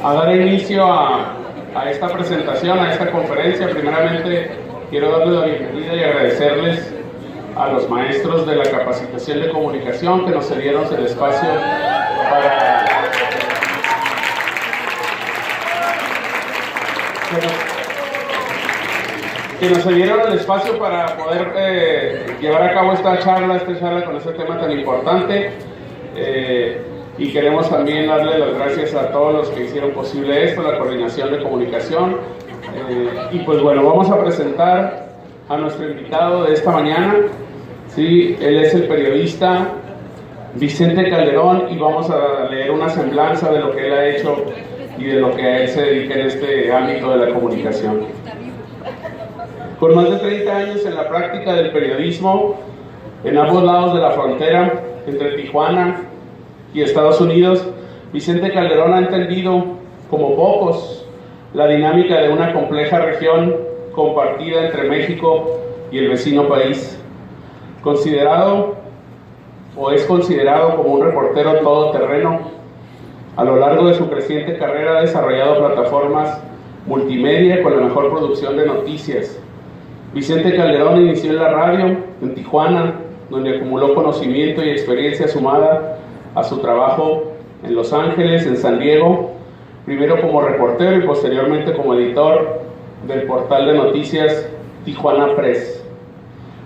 a dar inicio a esta presentación, a esta conferencia. Primeramente, quiero darles la bienvenida y agradecerles a los maestros de la capacitación de comunicación que nos cedieron el espacio para poder llevar a cabo esta charla con este tema tan importante. Y queremos también darle las gracias a todos los que hicieron posible esto, la coordinación de comunicación. Y pues bueno, vamos a presentar a nuestro invitado de esta mañana. Sí, él es el periodista Vicente Calderón y vamos a leer una semblanza de lo que él ha hecho y de lo que a él se dedica en este ámbito de la comunicación. Con más de 30 años en la práctica del periodismo en ambos lados de la frontera, entre Tijuana y Estados Unidos, Vicente Calderón ha entendido, como pocos, la dinámica de una compleja región compartida entre México y el vecino país. Es considerado como un reportero todoterreno. A lo largo de su creciente carrera ha desarrollado plataformas multimedia con la mejor producción de noticias. Vicente Calderón inició en la radio en Tijuana, donde acumuló conocimiento y experiencia sumada a su trabajo en Los Ángeles, en San Diego, primero como reportero y posteriormente como editor del portal de noticias Tijuana Press.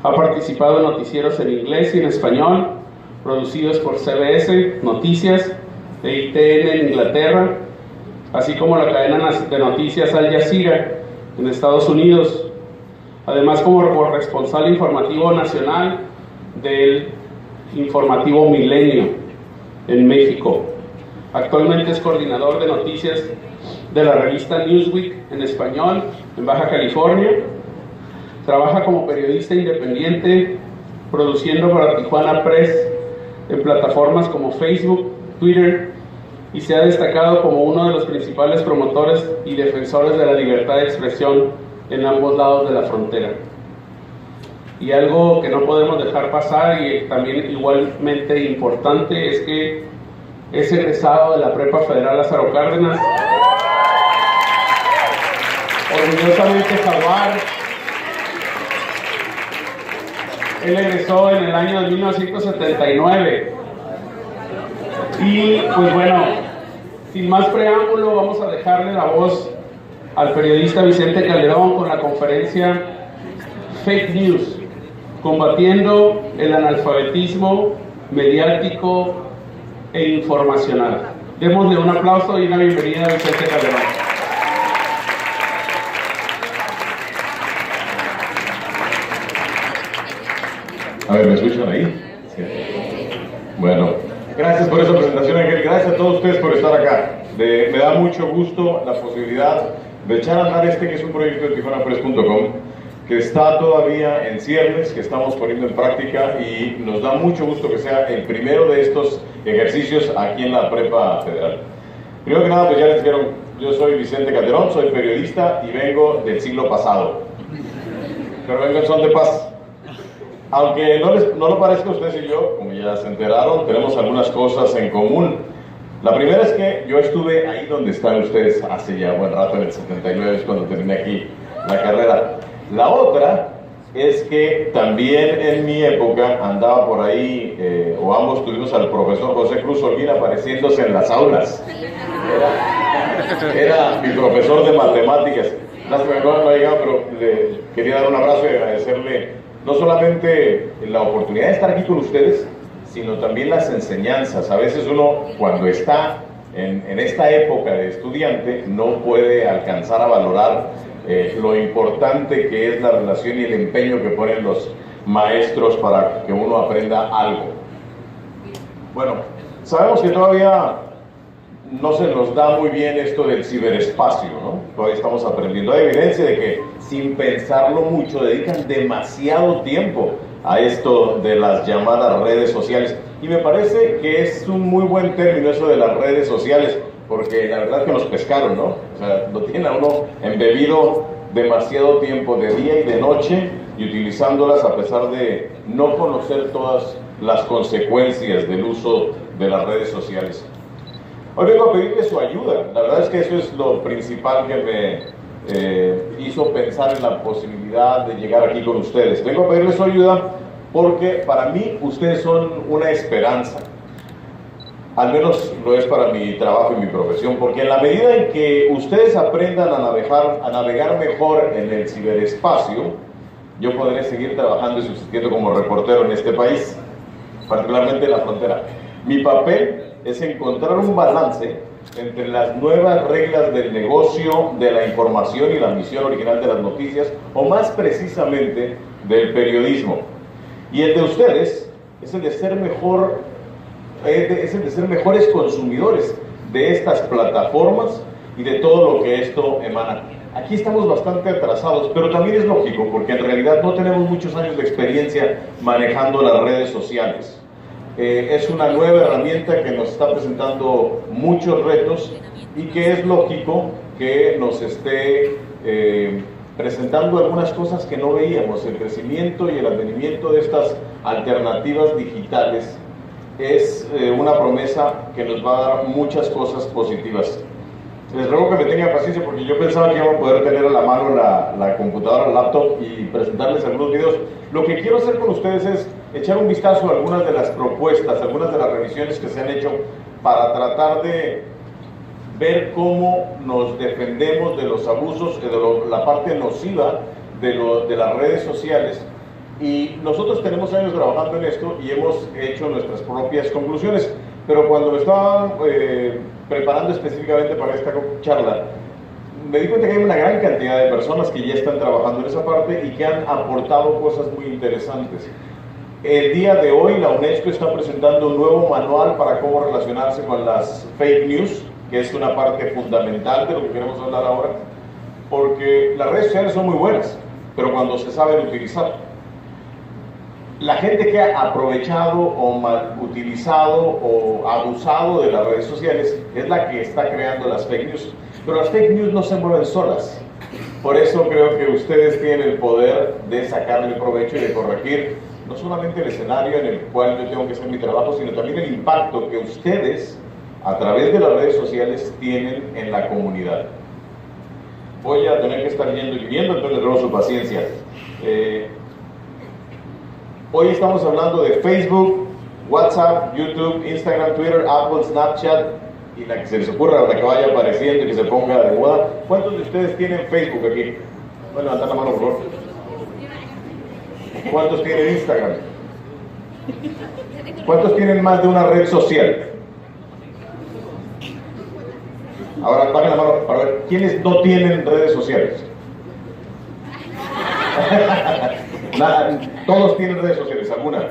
Ha participado en noticieros en inglés y en español, producidos por CBS Noticias e ITN en Inglaterra, así como la cadena de noticias Al Jazeera en Estados Unidos, además como corresponsal informativo nacional del informativo Milenio en México. Actualmente es coordinador de noticias de la revista Newsweek en español en Baja California. Trabaja como periodista independiente, produciendo para Tijuana Press en plataformas como Facebook, Twitter, y se ha destacado como uno de los principales promotores y defensores de la libertad de expresión en ambos lados de la frontera. Y algo que no podemos dejar pasar y también igualmente importante es que es egresado de la Prepa Federal Lázaro Cárdenas, orgullosamente Jaguar. Él egresó en el año de 1979. Y pues bueno, sin más preámbulo, vamos a dejarle la voz al periodista Vicente Calderón con la conferencia Fake News, combatiendo el analfabetismo mediático e informacional. Démosle un aplauso y una bienvenida a Vicente Calderón. A ver, ¿me escuchan ahí? Sí. Bueno, gracias por esa presentación, Ángel. Gracias a todos ustedes por estar acá. Me da mucho gusto la posibilidad de echar a andar que es un proyecto de tijuanapress.com, que está todavía en ciernes, que estamos poniendo en práctica, y nos da mucho gusto que sea el primero de estos ejercicios aquí en la Prepa Federal. Primero que nada, pues ya les dijeron, yo soy Vicente Calderón, soy periodista y vengo del siglo pasado, pero vengo en son de paz. Aunque no lo parezca, ustedes y yo, como ya se enteraron, tenemos algunas cosas en común. La primera es que yo estuve ahí donde están ustedes hace ya buen rato, en el 79, es cuando terminé aquí la carrera. La otra es que también en mi época andaba por ahí, o ambos tuvimos al profesor José Cruz Holguín apareciéndose en las aulas. Era mi profesor de matemáticas. Lástima que no ha llegado, pero le quería dar un abrazo y agradecerle no solamente la oportunidad de estar aquí con ustedes, sino también las enseñanzas. A veces uno, cuando está en esta época de estudiante, no puede alcanzar a valorar lo importante que es la relación y el empeño que ponen los maestros para que uno aprenda algo. Bueno, sabemos que todavía no se nos da muy bien esto del ciberespacio, ¿no? Todavía estamos aprendiendo. Hay evidencia de que, sin pensarlo mucho, dedican demasiado tiempo a esto de las llamadas redes sociales. Y me parece que es un muy buen término eso de las redes sociales, porque la verdad es que nos pescaron, ¿no? O sea, lo tiene a uno embebido demasiado tiempo de día y de noche y utilizándolas a pesar de no conocer todas las consecuencias del uso de las redes sociales. Hoy vengo a pedirle su ayuda. La verdad es que eso es lo principal que me hizo pensar en la posibilidad de llegar aquí con ustedes. Vengo a pedirle su ayuda porque para mí ustedes son una esperanza. Al menos lo es para mi trabajo y mi profesión, porque en la medida en que ustedes aprendan a navegar mejor en el ciberespacio, yo podré seguir trabajando y subsistiendo como reportero en este país, particularmente en la frontera. Mi papel es encontrar un balance entre las nuevas reglas del negocio, de la información y la misión original de las noticias, o más precisamente del periodismo. Y el de ustedes es el de ser mejores consumidores de estas plataformas y de todo lo que esto emana. Aquí estamos bastante atrasados, pero también es lógico, porque en realidad no tenemos muchos años de experiencia manejando las redes sociales. Es una nueva herramienta que nos está presentando muchos retos y que es lógico que nos esté presentando algunas cosas que no veíamos. El crecimiento y el advenimiento de estas alternativas digitales es una promesa que nos va a dar muchas cosas positivas. Les ruego que me tengan paciencia porque yo pensaba que iba a poder tener a la mano la computadora, la laptop y presentarles algunos videos. Lo que quiero hacer con ustedes es echar un vistazo a algunas de las propuestas, algunas de las revisiones que se han hecho para tratar de ver cómo nos defendemos de los abusos, de la parte nociva de las redes sociales. Y nosotros tenemos años trabajando en esto y hemos hecho nuestras propias conclusiones, pero cuando me estaba preparando específicamente para esta charla, me di cuenta que hay una gran cantidad de personas que ya están trabajando en esa parte y que han aportado cosas muy interesantes. El día de hoy la UNESCO está presentando un nuevo manual para cómo relacionarse con las fake news, que es una parte fundamental de lo que queremos hablar ahora, porque las redes sociales son muy buenas, pero cuando se saben utilizar. La gente que ha aprovechado o mal utilizado o abusado de las redes sociales es la que está creando las fake news. Pero las fake news no se mueven solas. Por eso creo que ustedes tienen el poder de sacarle provecho y de corregir no solamente el escenario en el cual yo tengo que hacer mi trabajo, sino también el impacto que ustedes, a través de las redes sociales, tienen en la comunidad. Voy a tener que estar yendo y viendo, entonces les ruego su paciencia. Hoy estamos hablando de Facebook, WhatsApp, YouTube, Instagram, Twitter, Apple, Snapchat y la que se les ocurra, la que vaya apareciendo y que se ponga de moda. ¿Cuántos de ustedes tienen Facebook aquí? Voy a levantar la mano, por favor. ¿Cuántos tienen Instagram? ¿Cuántos tienen más de una red social? Ahora bajen la mano para ver quiénes no tienen redes sociales. Nada, todos tienen redes sociales, alguna.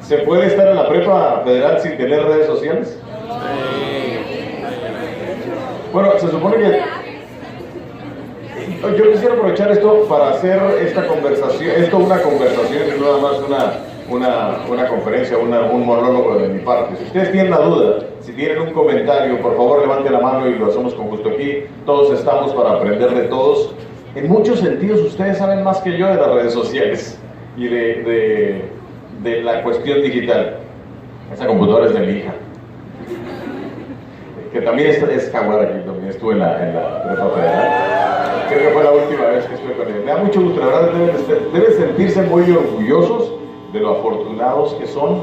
¿Se puede estar en la prepa federal sin tener redes sociales? Bueno, se supone que yo quisiera aprovechar esto para hacer esta conversación, una conversación y no nada más una conferencia, un monólogo de mi parte. Si ustedes tienen la duda, si tienen un comentario, por favor levanten la mano y lo hacemos con gusto aquí. Todos estamos para aprender de todos. En muchos sentidos ustedes saben más que yo de las redes sociales y de la cuestión digital. Esa computadora es de mi hija, que también es jaguar aquí, también estuve en la prepa federal. Creo que fue la última vez que estuve con ella. Me da mucho gusto, la verdad, deben sentirse muy orgullosos de lo afortunados que son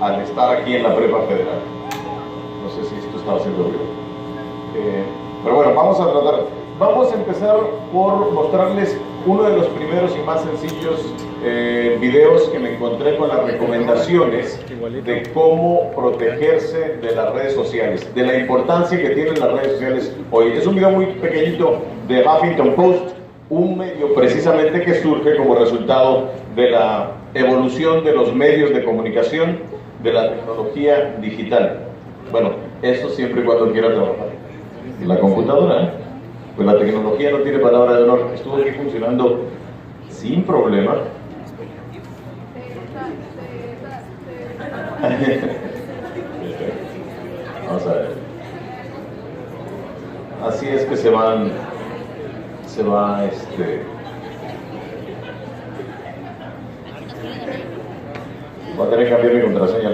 al estar aquí en la prepa federal. No sé si esto estaba haciendo ruido. Pero bueno, vamos a empezar por mostrarles uno de los primeros y más sencillos videos que me encontré con las recomendaciones de cómo protegerse de las redes sociales, de la importancia que tienen las redes sociales hoy. Es un video muy pequeñito de Huffington Post, un medio precisamente que surge como resultado de la evolución de los medios de comunicación, de la tecnología digital. Bueno, eso siempre y cuando quiera trabajar. La computadora, pues la tecnología no tiene palabra de honor. Estuvo aquí funcionando sin problema. Vamos a ver. Así es que se va voy a tener que cambiar mi contraseña.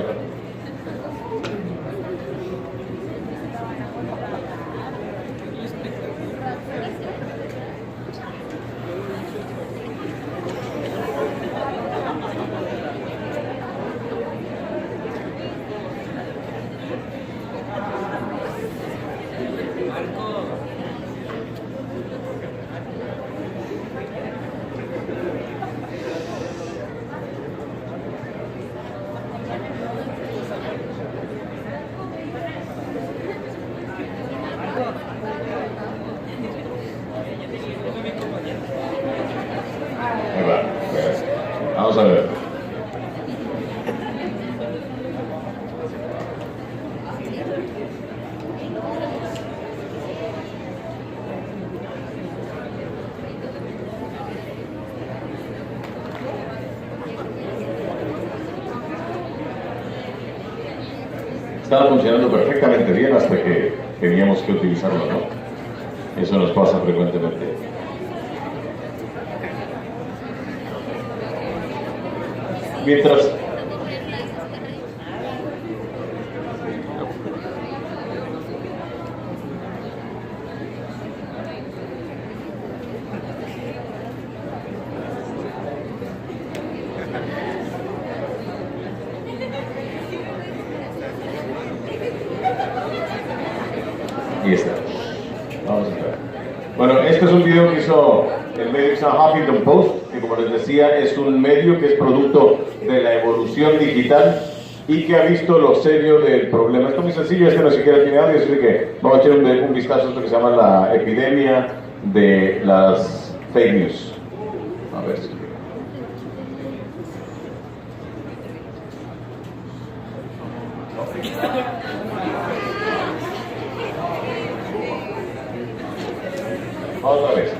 estaba funcionando perfectamente bien hasta que teníamos que utilizarlo, ¿no? Eso nos pasa frecuentemente. Mientras... Y está. Vamos a ver. Bueno, este es un video que hizo el medio que se llama Huffington Post, que como les decía es un medio que es producto de la evolución digital y que ha visto lo serio del problema. Esto es muy sencillo, este no siquiera tiene audio, así que vamos a echar un vistazo a esto que se llama la epidemia de las fake news. A ver si... Otra vez.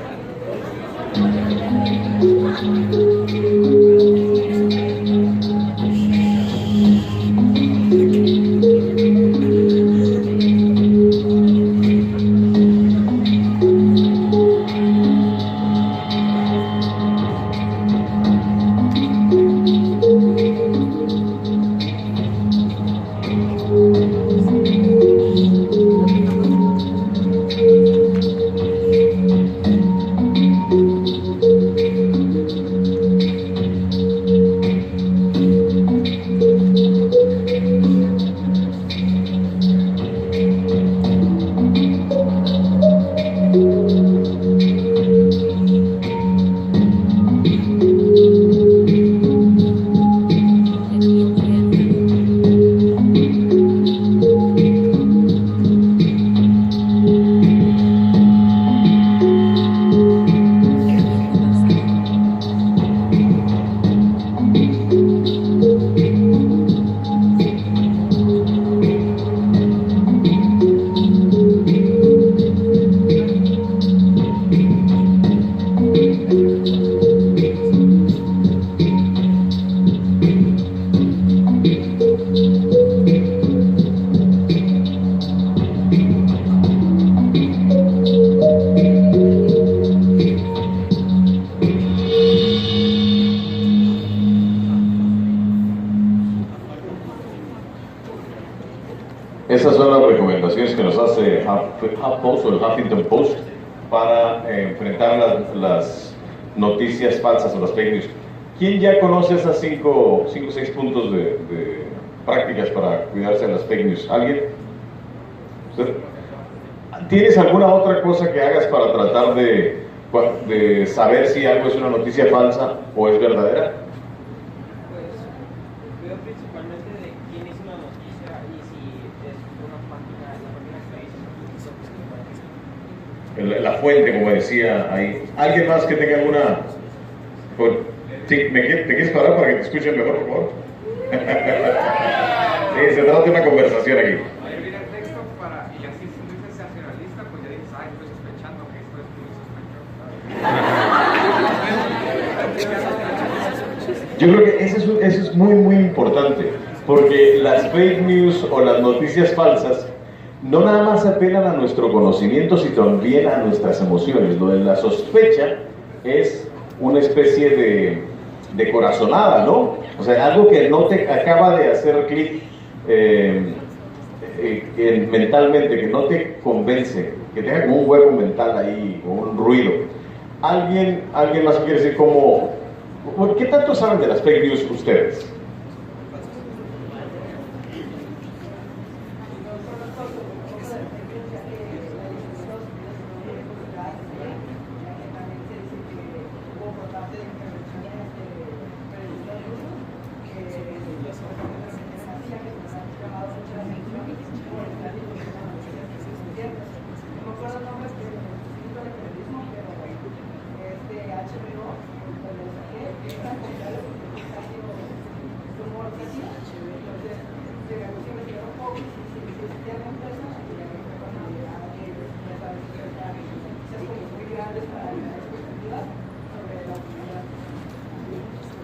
Esas son las recomendaciones que nos hace HuffPost o el Huffington Post para enfrentar las noticias falsas o las fake news. ¿Quién ya conoce esas 5 o 6 puntos de prácticas para cuidarse de las fake news? ¿Alguien? ¿Tienes alguna otra cosa que hagas para tratar de saber si algo es una noticia falsa o es verdadera? Principalmente de quién hizo la noticia y si es una página, la página que dice La fuente, como decía ahí. ¿Alguien más que tenga alguna? Sí, ¿te quieres parar para que te escuchen mejor, por favor? Sí, se trata de una conversación aquí. Mira el texto y así si muy sensacionalista, pues ya dices, ay, estoy sospechando que esto es muy sospechoso. Yo creo que eso es muy, muy importante, porque las fake news o las noticias falsas no nada más apelan a nuestro conocimiento, sino también a nuestras emociones. Lo de la sospecha es una especie de corazonada, ¿no? O sea, algo que no te acaba de hacer clic mentalmente, que no te convence, que tenga como un hueco mental ahí, o un ruido. ¿Alguien más quiere decir cómo? ¿Qué tanto saben de las fake news ustedes?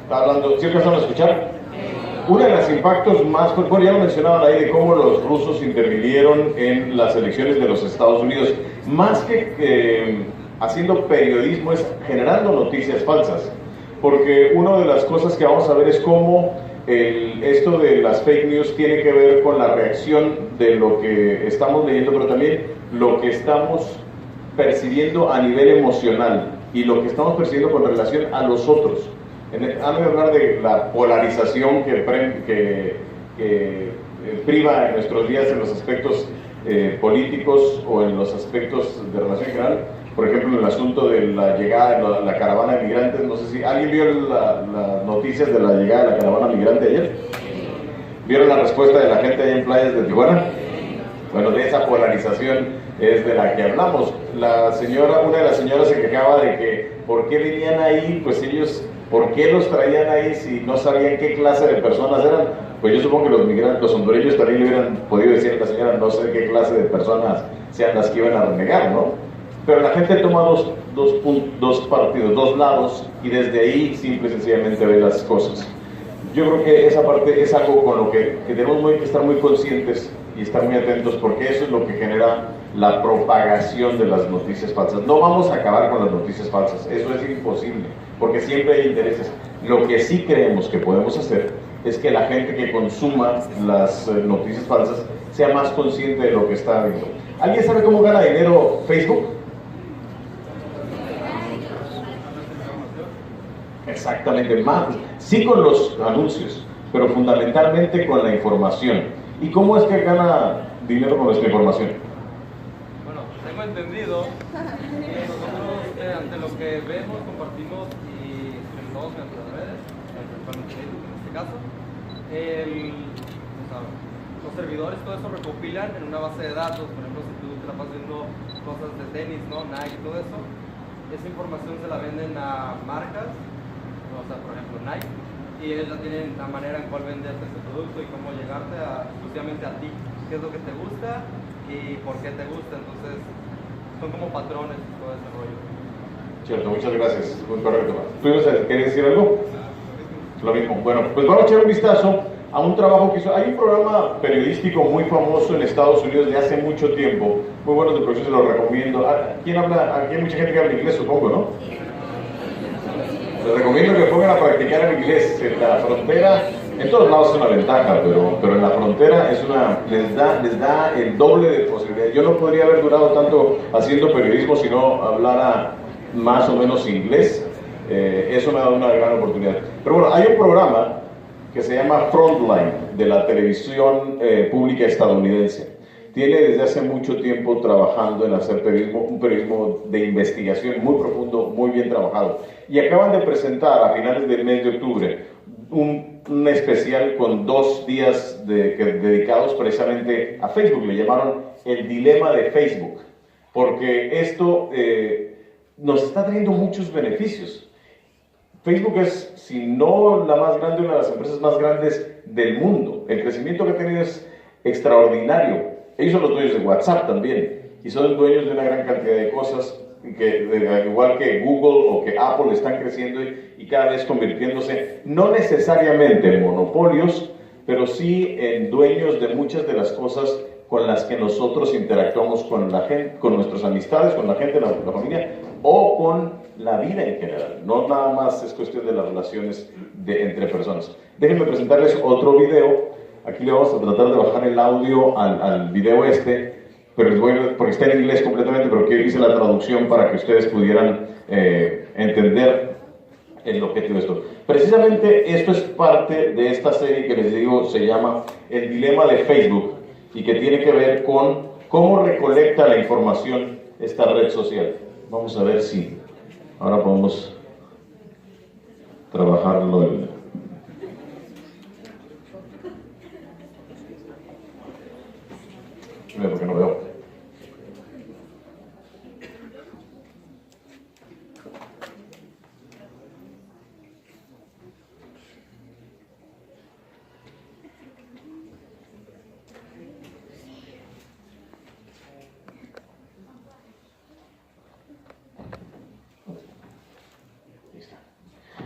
¿Está hablando? ¿Sí alcanzaron a escuchar? Uno de los impactos más, bueno, ya lo mencionaban ahí, de cómo los rusos intervinieron en las elecciones de los Estados Unidos. Más que haciendo periodismo, es generando noticias falsas. Porque una de las cosas que vamos a ver es cómo esto de las fake news tiene que ver con la reacción de lo que estamos leyendo, pero también lo que estamos percibiendo a nivel emocional y lo que estamos percibiendo con relación a los otros. Antes de hablar de la polarización que priva en nuestros días en los aspectos políticos o en los aspectos de relación general, por ejemplo, en el asunto de la llegada de la caravana de migrantes, no sé si alguien vio las noticias de la llegada de la caravana migrante ayer. ¿Vieron la respuesta de la gente allá en playas de Tijuana? Bueno, de esa polarización es de la que hablamos. Una de las señoras se quejaba de que ¿por qué venían ahí? Pues ellos, ¿por qué los traían ahí si no sabían qué clase de personas eran? Pues yo supongo que los migrantes, los hondureños también le hubieran podido decir a la señora, no sé qué clase de personas sean las que iban a renegar, ¿no? Pero la gente toma dos partidos, dos lados, y desde ahí simple y sencillamente ve las cosas. Yo creo que esa parte es algo con lo que tenemos que estar muy conscientes y estar muy atentos, porque eso es lo que genera la propagación de las noticias falsas. No vamos a acabar con las noticias falsas, eso es imposible, porque siempre hay intereses. Lo que sí creemos que podemos hacer es que la gente que consuma las noticias falsas sea más consciente de lo que está viendo. ¿Alguien sabe cómo gana dinero Facebook? Exactamente, más, sí con los anuncios, pero fundamentalmente con la información. ¿Y cómo es que gana dinero con nuestra información? Bueno, tengo entendido que nosotros, ante lo que vemos, compartimos y sobre todo entre las redes, con Facebook en este caso, los servidores, todo eso recopilan en una base de datos. Por ejemplo, si tú te la pasas viendo cosas de tenis, ¿no? Nike, todo eso, esa información se la venden a marcas, o sea, por ejemplo, Nike, y ellos ya tienen la manera en cual venderte ese producto y cómo llegarte exclusivamente a ti, qué es lo que te gusta y por qué te gusta. Entonces, son como patrones y todo ese rollo. Cierto, muchas gracias. Muy correcto. ¿Tú querías decir algo? Lo mismo. Bueno, pues vamos a echar un vistazo a un trabajo que hizo. Hay un programa periodístico muy famoso en Estados Unidos de hace mucho tiempo, muy bueno de producción, se lo recomiendo. ¿Quién habla? Aquí hay mucha gente que habla inglés, supongo, ¿no? Les recomiendo que pongan a practicar el inglés. En la frontera, en todos lados es una ventaja, pero en la frontera les da el doble de posibilidades. Yo no podría haber durado tanto haciendo periodismo si no hablara más o menos inglés. Eso me ha dado una gran oportunidad. Pero bueno, hay un programa que se llama Frontline de la televisión pública estadounidense. Tiene desde hace mucho tiempo trabajando en hacer periodismo, un periodismo de investigación muy profundo, muy bien trabajado. Y acaban de presentar a finales del mes de octubre un especial con 2 días dedicados precisamente a Facebook. Le llamaron El Dilema de Facebook, porque esto nos está trayendo muchos beneficios. Facebook es, si no la más grande, una de las empresas más grandes del mundo. El crecimiento que ha tenido es extraordinario. Ellos son los dueños de WhatsApp también, y son dueños de una gran cantidad de cosas, que igual que Google o que Apple están creciendo y cada vez convirtiéndose, no necesariamente en monopolios, pero sí en dueños de muchas de las cosas con las que nosotros interactuamos con la gente, con nuestras amistades, con la gente, la familia, o con la vida en general. No nada más es cuestión de las relaciones entre personas. Déjenme presentarles otro video. Aquí le vamos a tratar de bajar el audio al video pero les voy porque está en inglés completamente, pero que hice la traducción para que ustedes pudieran entender el objetivo de esto. Precisamente esto es parte de esta serie que les digo, se llama El Dilema de Facebook, y que tiene que ver con cómo recolecta la información esta red social. Vamos a ver si ahora podemos trabajarlo. Porque no veo.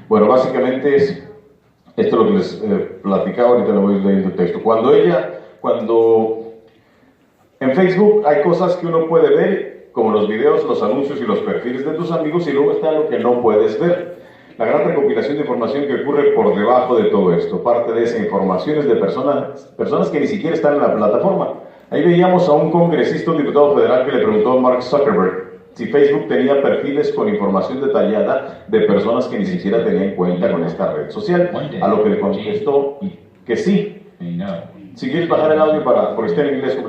Bueno, básicamente es Esto es lo que les platicaba, ahorita le voy leyendo el texto. Cuando en Facebook hay cosas que uno puede ver, como los videos, los anuncios y los perfiles de tus amigos, y luego está lo que no puedes ver. La gran recopilación de información que ocurre por debajo de todo esto. Parte de esa información es de personas que ni siquiera están en la plataforma. Ahí veíamos a un congresista, un diputado federal, que le preguntó a Mark Zuckerberg si Facebook tenía perfiles con información detallada de personas que ni siquiera tenía en cuenta con esta red social, a lo que le contestó que sí. Si quieres bajar el audio porque está en inglés,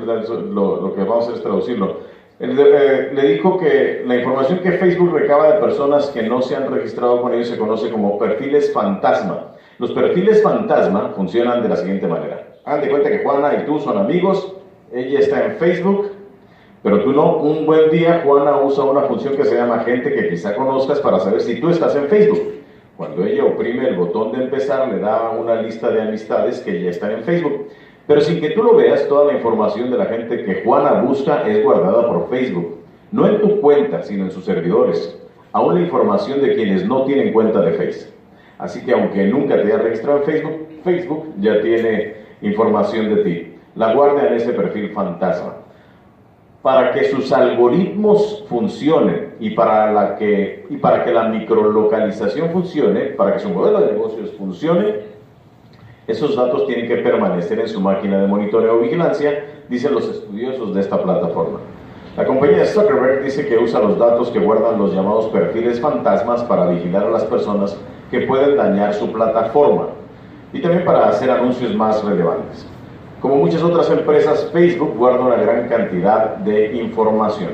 lo que vamos a hacer es traducirlo. Le dijo que la información que Facebook recaba de personas que no se han registrado con ellos se conoce como perfiles fantasma. Los perfiles fantasma funcionan de la siguiente manera. Hagan de cuenta que Juana y tú son amigos, ella está en Facebook, pero tú no. Un buen día Juana usa una función que se llama gente que quizá conozcas para saber si tú estás en Facebook. Cuando ella oprime el botón de empezar, le da una lista de amistades que ya están en Facebook. Pero sin que tú lo veas, toda la información de la gente que Juana busca es guardada por Facebook. No en tu cuenta, sino en sus servidores. Aún la información de quienes no tienen cuenta de Facebook. Así que aunque nunca te hayas registrado en Facebook, Facebook ya tiene información de ti. La guarda en ese perfil fantasma. Para que sus algoritmos funcionen y para que la microlocalización funcione, para que su modelo de negocios funcione, esos datos tienen que permanecer en su máquina de monitoreo o vigilancia, dicen los estudiosos de esta plataforma. La compañía Zuckerberg dice que usa los datos que guardan los llamados perfiles fantasmas para vigilar a las personas que pueden dañar su plataforma y también para hacer anuncios más relevantes. Como muchas otras empresas, Facebook guarda una gran cantidad de información.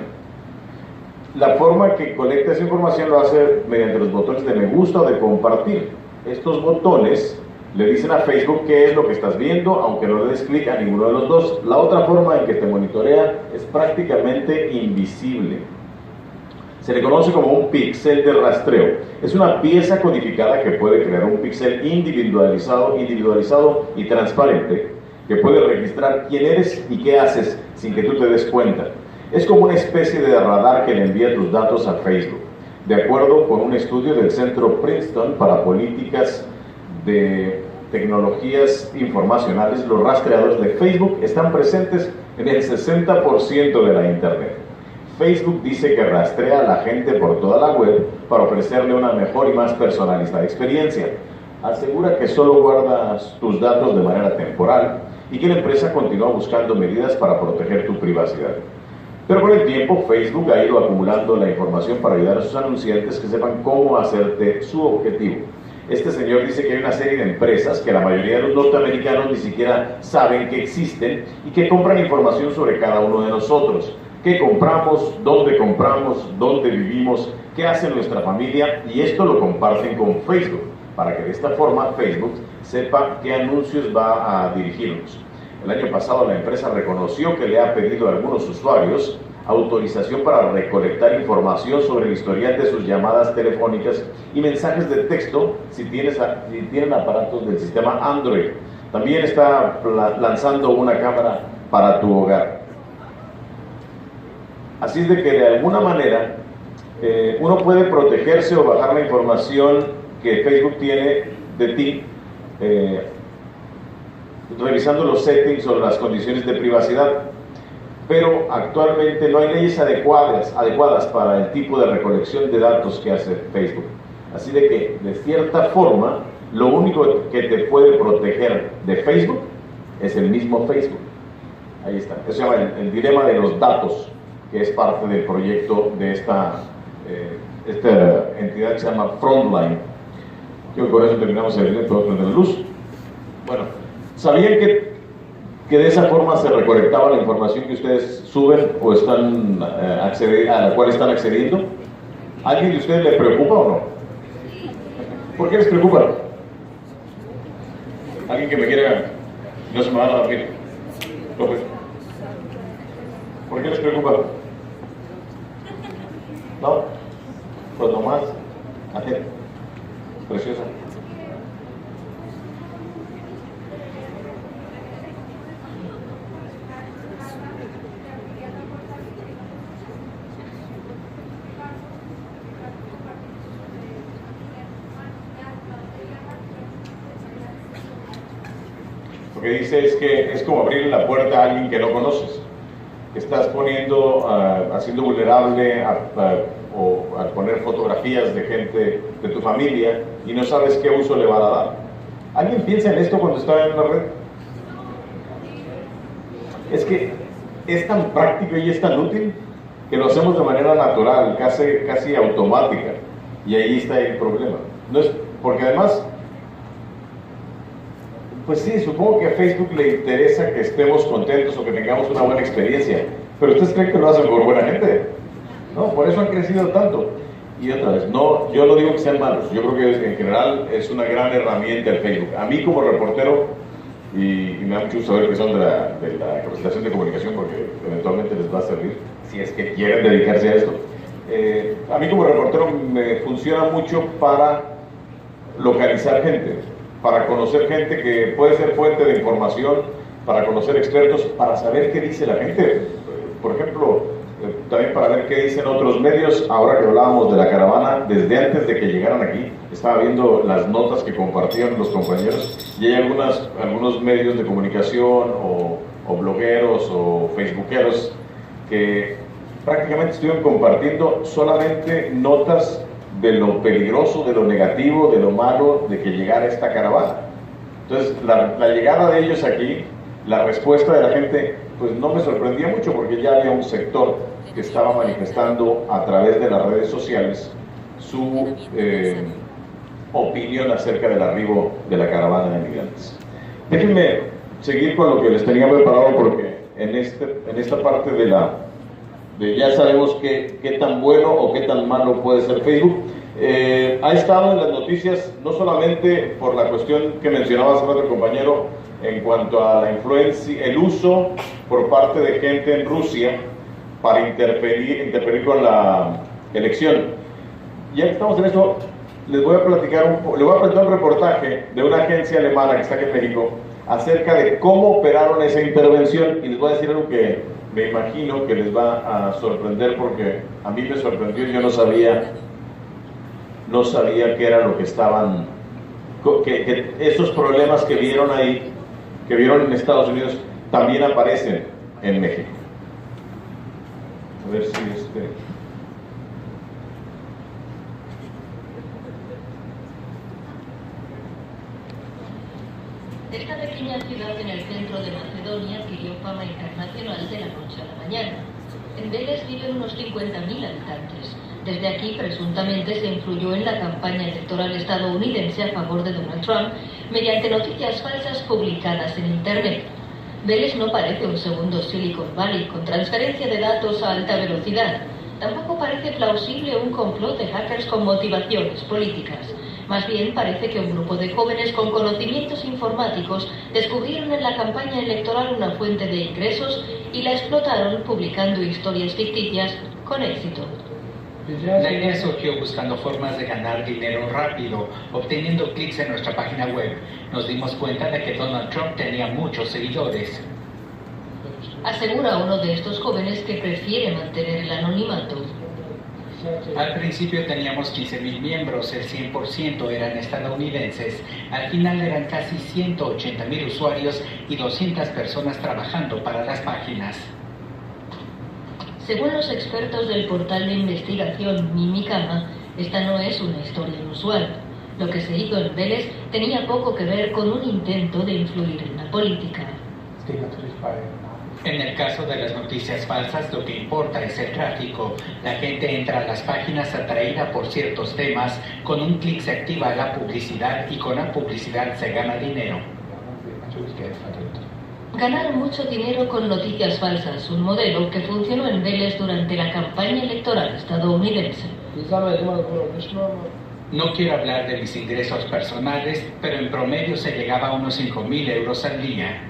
La forma que colecta esa información lo hace mediante los botones de me gusta o de compartir. Estos botones le dicen a Facebook qué es lo que estás viendo, aunque no le des clic a ninguno de los dos. La otra forma en que te monitorea es prácticamente invisible. Se le conoce como un píxel de rastreo. Es una pieza codificada que puede crear un píxel individualizado y transparente, que puede registrar quién eres y qué haces sin que tú te des cuenta. Es como una especie de radar que le envía tus datos a Facebook. De acuerdo con un estudio del Centro Princeton para Políticas de Tecnologías Informacionales, los rastreadores de Facebook están presentes en el 60% de la Internet. Facebook dice que rastrea a la gente por toda la web para ofrecerle una mejor y más personalizada experiencia. Asegura que solo guardas tus datos de manera temporal y que la empresa continúa buscando medidas para proteger tu privacidad. Pero con el tiempo, Facebook ha ido acumulando la información para ayudar a sus anunciantes que sepan cómo hacerte su objetivo. Este señor dice que hay una serie de empresas que la mayoría de los norteamericanos ni siquiera saben que existen y que compran información sobre cada uno de nosotros. ¿Qué compramos? ¿Dónde vivimos? ¿Qué hace nuestra familia? Y esto lo comparten con Facebook, para que de esta forma Facebook sepa qué anuncios va a dirigirnos. El año pasado la empresa reconoció que le ha pedido a algunos usuarios autorización para recolectar información sobre el historial de sus llamadas telefónicas y mensajes de texto si tienen aparatos del sistema Android. También está lanzando una cámara para tu hogar. Así es de que de alguna manera uno puede protegerse o bajar la información que Facebook tiene de ti revisando los settings o las condiciones de privacidad, pero actualmente no hay leyes adecuadas para el tipo de recolección de datos que hace Facebook. Así de que, de cierta forma, lo único que te puede proteger de Facebook es el mismo Facebook. Ahí está. Eso se llama el dilema de los datos, que es parte del proyecto de esta entidad que se llama Frontline. Creo que con eso terminamos el video, podemos prender la luz. Bueno, ¿sabían que de esa forma se recolectaba la información que ustedes suben o están a la cual están accediendo? ¿Alguien de ustedes le preocupa o no? ¿Por qué les preocupa? ¿Alguien que me quiera? No se me van a dormir. López. ¿Por qué les preocupa? ¿No? Pues nomás. Ángel. Preciosa. que dice es que es como abrirle la puerta a alguien que no conoces. Estás poniendo, haciendo vulnerable o al poner fotografías de gente de tu familia y no sabes qué uso le van a dar. ¿Alguien piensa en esto cuando está en la red? Es que es tan práctico y es tan útil que lo hacemos de manera natural, casi automática, y ahí está el problema. No es, porque además, pues sí, supongo que a Facebook le interesa que estemos contentos o que tengamos una buena experiencia, pero ¿ustedes creen que lo hacen por buena gente? No, por eso han crecido tanto. Y otra vez, no, yo no digo que sean malos, yo creo que en general es una gran herramienta el Facebook. A mí como reportero, y me da mucho gusto saber que son de la capacitación de comunicación, porque eventualmente les va a servir, si es que quieren dedicarse a esto. A mí como reportero me funciona mucho para localizar gente, para conocer gente que puede ser fuente de información, para conocer expertos, para saber qué dice la gente. Por ejemplo, también para ver qué dicen otros medios. Ahora que hablábamos de la caravana, desde antes de que llegaran aquí, estaba viendo las notas que compartían los compañeros, y hay algunos medios de comunicación o blogueros o facebookeros que prácticamente estuvieron compartiendo solamente notas de lo peligroso, de lo negativo, de lo malo de que llegara esta caravana. Entonces, la llegada de ellos aquí, la respuesta de la gente, pues no me sorprendía mucho, porque ya había un sector que estaba manifestando a través de las redes sociales su opinión acerca del arribo de la caravana de migrantes. Déjenme seguir con lo que les tenía preparado, porque en esta parte de ya sabemos qué tan bueno o qué tan malo puede ser Facebook. Ha estado en las noticias no solamente por la cuestión que mencionaba hace rato el compañero en cuanto a la influencia, el uso por parte de gente en Rusia para interferir con la elección. Ya que estamos en eso, les voy a platicar un reportaje de una agencia alemana que está aquí en México acerca de cómo operaron esa intervención, y les voy a decir algo que me imagino que les va a sorprender, porque a mí me sorprendió. Yo no sabía qué era lo que estaban, que esos problemas que vieron ahí, que vieron en Estados Unidos, también aparecen en México. A ver si Esta pequeña ciudad en el centro de Macedonia adquirió fama internacional de la noche a la mañana. En Veles viven unos 50.000 habitantes. Desde aquí, presuntamente, se influyó en la campaña electoral estadounidense a favor de Donald Trump mediante noticias falsas publicadas en Internet. Veles no parece un segundo Silicon Valley con transferencia de datos a alta velocidad. Tampoco parece plausible un complot de hackers con motivaciones políticas. Más bien parece que un grupo de jóvenes con conocimientos informáticos descubrieron en la campaña electoral una fuente de ingresos y la explotaron publicando historias ficticias con éxito. La idea surgió buscando formas de ganar dinero rápido, obteniendo clics en nuestra página web. Nos dimos cuenta de que Donald Trump tenía muchos seguidores. Asegura uno de estos jóvenes que prefiere mantener el anonimato. Al principio teníamos 15.000 miembros, el 100% eran estadounidenses. Al final eran casi 180.000 usuarios y 200 personas trabajando para las páginas. Según los expertos del portal de investigación Mimikama, esta no es una historia inusual. Lo que se hizo en Veles tenía poco que ver con un intento de influir en la política. En el caso de las noticias falsas, lo que importa es el tráfico. La gente entra a las páginas atraída por ciertos temas, con un clic se activa la publicidad y con la publicidad se gana dinero. Ganar mucho dinero con noticias falsas, un modelo que funcionó en Veles durante la campaña electoral estadounidense. No quiero hablar de mis ingresos personales, pero en promedio se llegaba a unos 5.000 euros al día.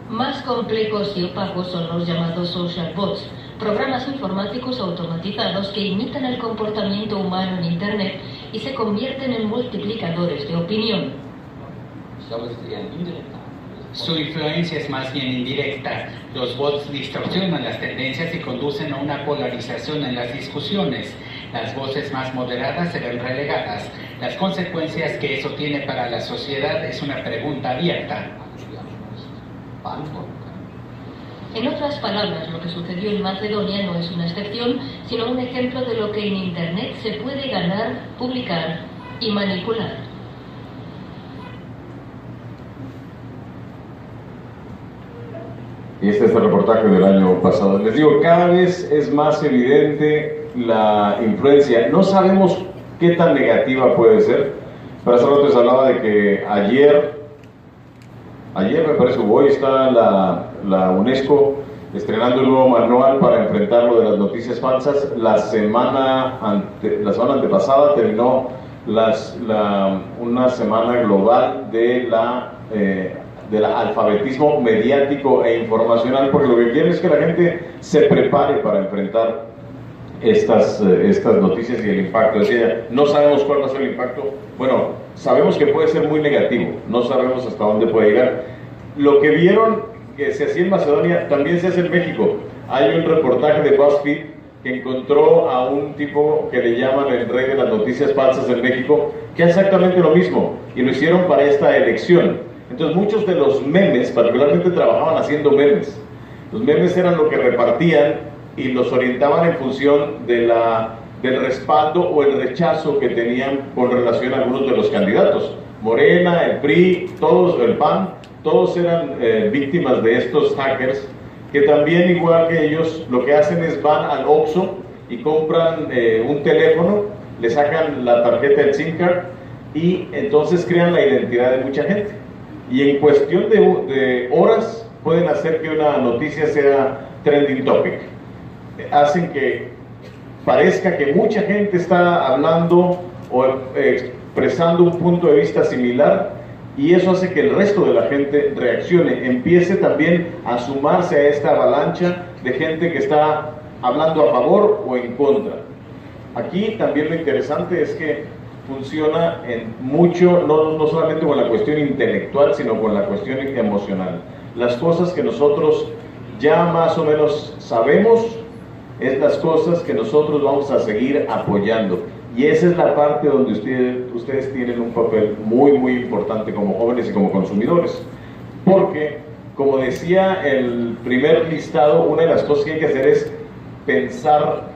Más complejos y opacos son los llamados social bots, programas informáticos automatizados que imitan el comportamiento humano en Internet y se convierten en multiplicadores de opinión. Su influencia es más bien indirecta. Los bots distorsionan las tendencias y conducen a una polarización en las discusiones. Las voces más moderadas serán relegadas. Las consecuencias que eso tiene para la sociedad es una pregunta abierta. En otras palabras, lo que sucedió en Macedonia no es una excepción, sino un ejemplo de lo que en Internet se puede ganar, publicar y manipular. Y este es el reportaje del año pasado. Les digo, cada vez es más evidente la influencia. No sabemos qué tan negativa puede ser, pero hace rato les hablaba de que ayer me parece, hoy está la UNESCO estrenando el nuevo manual para enfrentar lo de las noticias falsas. La semana antepasada terminó una semana global del alfabetismo mediático e informacional, porque lo que quieren es que la gente se prepare para enfrentar estas noticias y el impacto. Decía, no sabemos cuál va a ser el impacto. Bueno, sabemos que puede ser muy negativo, no sabemos hasta dónde puede llegar. Lo que vieron que se hacía en Macedonia también se hace en México. Hay un reportaje de BuzzFeed que encontró a un tipo que le llaman el rey de las noticias falsas en México, que hace exactamente lo mismo, y lo hicieron para esta elección. Entonces muchos de los memes, particularmente trabajaban haciendo memes. Los memes eran lo que repartían y los orientaban en función del respaldo o el rechazo que tenían con relación a algunos de los candidatos. Morena, el PRI, todos, el PAN, todos eran víctimas de estos hackers, que también, igual que ellos, lo que hacen es van al Oxxo y compran un teléfono, le sacan la tarjeta del SIM card y entonces crean la identidad de mucha gente. Y en cuestión de horas pueden hacer que una noticia sea trending topic. Hacen que parezca que mucha gente está hablando o expresando un punto de vista similar, y eso hace que el resto de la gente reaccione, empiece también a sumarse a esta avalancha de gente que está hablando a favor o en contra. Aquí también lo interesante es que funciona en mucho, no solamente con la cuestión intelectual, sino con la cuestión emocional. Las cosas que nosotros ya más o menos sabemos, es las cosas que nosotros vamos a seguir apoyando. Y esa es la parte donde ustedes tienen un papel muy, muy importante como jóvenes y como consumidores. Porque, como decía el primer listado, una de las cosas que hay que hacer es pensar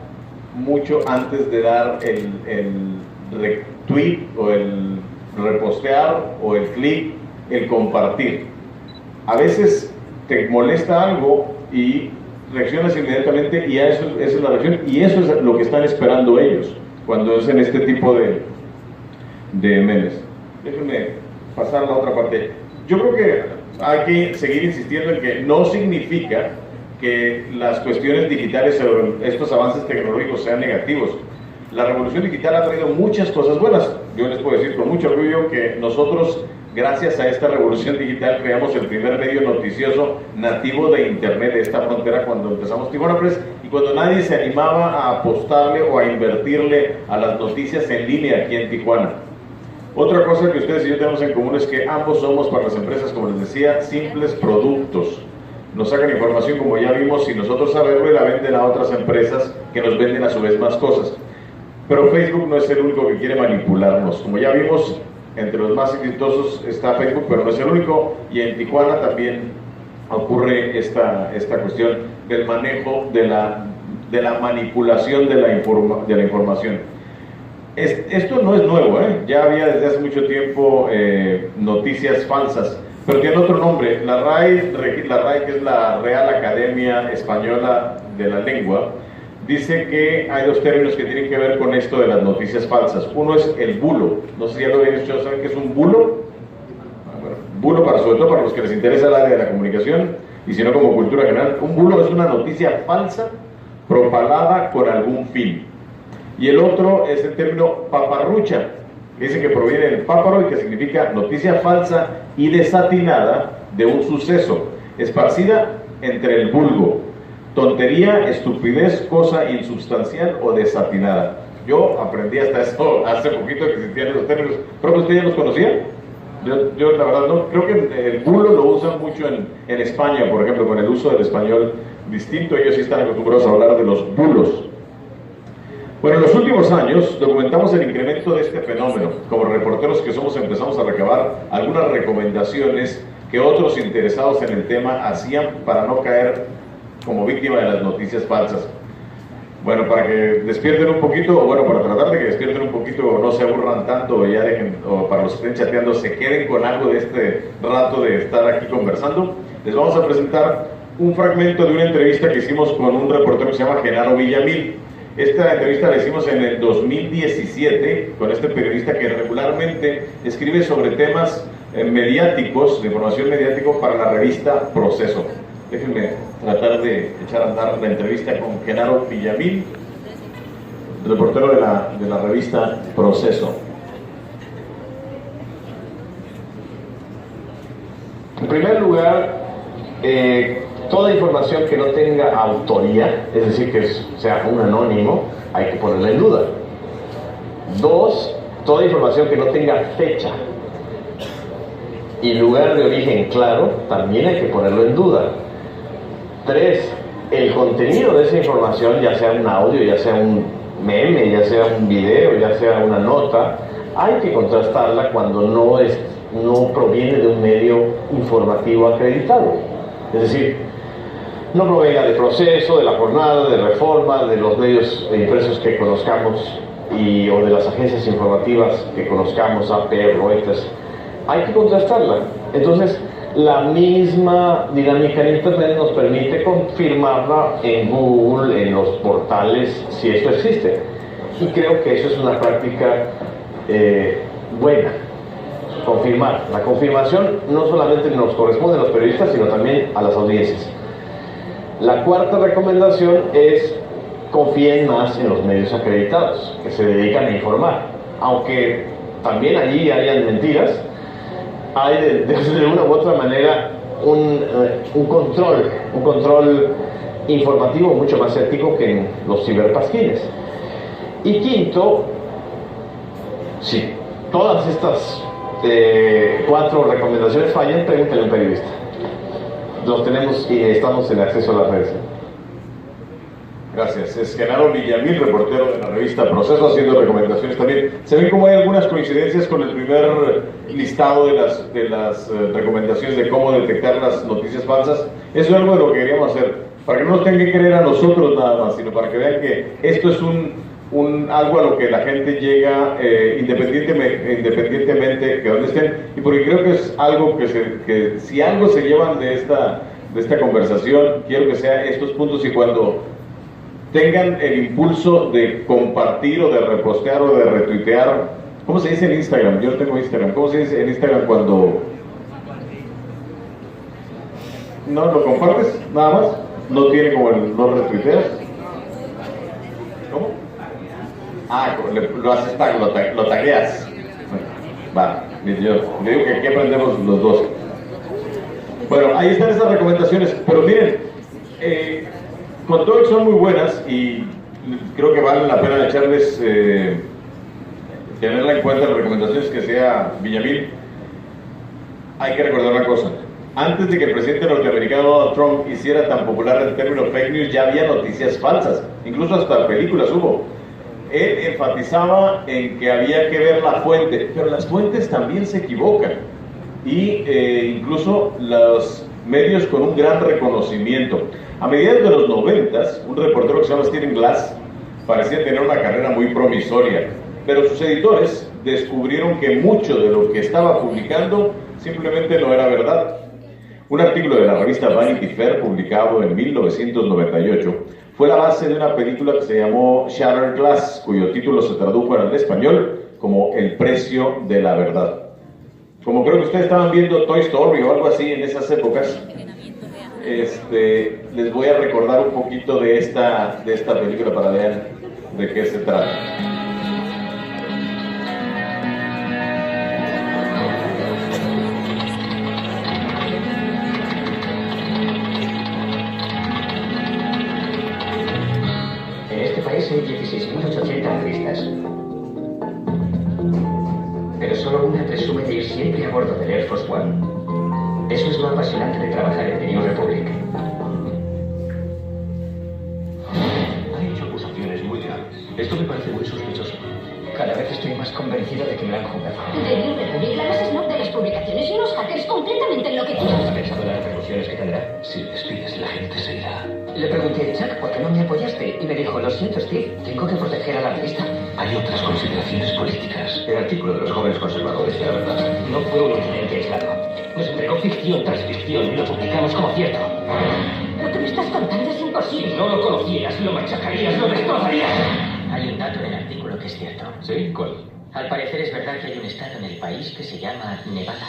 mucho antes de dar el retweet o el repostear o el clic, el compartir. A veces te molesta algo y reaccionas inmediatamente, y esa es la reacción, y eso es lo que están esperando ellos cuando hacen este tipo de memes. Déjenme pasar a la otra parte. Yo creo que hay que seguir insistiendo en que no significa que las cuestiones digitales o estos avances tecnológicos sean negativos. La revolución digital ha traído muchas cosas buenas. Yo les puedo decir con mucho orgullo que nosotros, gracias a esta revolución digital, creamos el primer medio noticioso nativo de Internet de esta frontera cuando empezamos Tijuana Press, y cuando nadie se animaba a apostarle o a invertirle a las noticias en línea aquí en Tijuana. Otra cosa que ustedes y yo tenemos en común es que ambos somos, para las empresas, como les decía, simples productos. Nos sacan información, como ya vimos, sin nosotros saberlo, y la venden a otras empresas que nos venden a su vez más cosas. Pero Facebook no es el único que quiere manipularnos. Como ya vimos, entre los más exitosos está Facebook, pero no es el único, y en Tijuana también ocurre esta cuestión del manejo de la manipulación de la información. Esto no es nuevo, ya había desde hace mucho tiempo noticias falsas, pero tiene otro nombre. La RAI, que es la Real Academia Española de la Lengua, dice que hay dos términos que tienen que ver con esto de las noticias falsas. Uno es el bulo. No sé si ya lo habéis escuchado. ¿Saben qué es un bulo? Bueno, bulo, sobre todo para los que les interesa el área de la comunicación, y si no como cultura general. Un bulo es una noticia falsa propalada con algún fin. Y el otro es el término paparrucha, que dice que proviene del páparo y que significa noticia falsa y desatinada de un suceso, esparcida entre el vulgo. Tontería, estupidez, cosa insubstancial o desatinada. Yo aprendí hasta eso hace poquito que existían esos términos. ¿Creo que usted ya los conocía? Yo la verdad no. Creo que el bulo lo usan mucho en España, por ejemplo, con el uso del español distinto. Ellos sí están acostumbrados a hablar de los bulos. Bueno, en los últimos años documentamos el incremento de este fenómeno. Como reporteros que somos, empezamos a recabar algunas recomendaciones que otros interesados en el tema hacían para no caer como víctima de las noticias falsas. Bueno, para que despierten un poquito, o bueno, para tratar de que despierten un poquito, no se aburran tanto, o ya dejen, o para los que estén chateando, se queden con algo de este rato de estar aquí conversando, les vamos a presentar un fragmento de una entrevista que hicimos con un reportero que se llama Genaro Villamil. Esta entrevista la hicimos en el 2017 con este periodista que regularmente escribe sobre temas mediáticos, de información mediática para la revista Proceso. Déjenme tratar de echar a andar la entrevista con Genaro Villamil, reportero de la revista Proceso. En primer lugar, toda información que no tenga autoría, es decir, que sea un anónimo, hay que ponerla en duda. 2, toda información que no tenga fecha y lugar de origen claro, también hay que ponerlo en duda. 3, el contenido de esa información, ya sea un audio, ya sea un meme, ya sea un video, ya sea una nota, hay que contrastarla cuando no proviene de un medio informativo acreditado. Es decir, no provenga de Proceso, de La Jornada, de Reforma, de los medios impresos que conozcamos o de las agencias informativas que conozcamos, AP, Reuters. Hay que contrastarla. Entonces, la misma dinámica en Internet nos permite confirmarla en Google, en los portales, si esto existe. Y creo que eso es una práctica buena. Confirmar. La confirmación no solamente nos corresponde a los periodistas, sino también a las audiencias. La cuarta recomendación es: confíen más en los medios acreditados, que se dedican a informar. Aunque también allí hayan mentiras, hay de una u otra manera un control informativo mucho más ético que en los ciberpasquines. Y quinto, si todas estas 4 recomendaciones fallan, pregúntenle a un periodista. Los tenemos y estamos en acceso a las redes. Gracias. Es Genaro Villamil, reportero de la revista Proceso, haciendo recomendaciones también. ¿Se ven cómo hay algunas coincidencias con el primer listado de las recomendaciones de cómo detectar las noticias falsas? Eso es algo de lo que queríamos hacer, para que no nos tengan que creer a nosotros nada más, sino para que vean que esto es algo a lo que la gente llega independientemente que donde estén, y porque creo que es algo que si algo se llevan de esta conversación, quiero que sea estos puntos, y cuando tengan el impulso de compartir o de repostear o de retuitear. ¿Cómo se dice en Instagram? Yo no tengo Instagram. ¿Cómo se dice en Instagram cuando no lo compartes? Nada más. No tiene como el no retuiteas. ¿Cómo? Lo haces tag, lo tagueas. Va, yo le digo que aquí aprendemos los dos. Bueno, ahí están esas recomendaciones, pero miren, con todo que son muy buenas y creo que vale la pena echarles, tenerla en cuenta las recomendaciones que sea Villamil, hay que recordar una cosa. Antes de que el presidente norteamericano Donald Trump hiciera tan popular el término fake news, ya había noticias falsas, incluso hasta películas hubo. Él enfatizaba en que había que ver la fuente, pero las fuentes también se equivocan. Y incluso los medios con un gran reconocimiento. A mediados de los 90s, un reportero que se llama Stephen Glass parecía tener una carrera muy promisoria, pero sus editores descubrieron que mucho de lo que estaba publicando simplemente no era verdad. Un artículo de la revista Vanity Fair, publicado en 1998, fue la base de una película que se llamó Shattered Glass, cuyo título se tradujo al español como El precio de la verdad. Como creo que ustedes estaban viendo Toy Story o algo así en esas épocas, les voy a recordar un poquito de esta película para ver de qué se trata. En este país hay 16.800 analistas, pero solo una presume de ir siempre a bordo del Air Force One. Eso es lo apasionante de trabajar en The New Republic. Ha hecho acusaciones muy graves. Esto me parece muy sospechoso. Cada vez estoy más convencido de que me han jugado. The New Republic, la base Snob de las publicaciones y unos hackers completamente enloquecidos. ¿Ha pensado en las repercusiones que tendrá? Si le despides, la gente se irá. Le pregunté, Chuck, ¿por qué no me apoyaste? Y me dijo, lo siento, Steve, tengo que proteger a la revista. Hay otras consideraciones políticas. El artículo de los jóvenes conservadores de la verdad no fue un incidente aislado. Nos entregó ficción tras ficción y lo publicamos como cierto. Lo que me estás contando es imposible. Si no lo conocieras, lo machacarías, lo destrozarías. Hay un dato en el artículo que es cierto. ¿Sí? ¿Cuál? Al parecer es verdad que hay un estado en el país que se llama Nevada.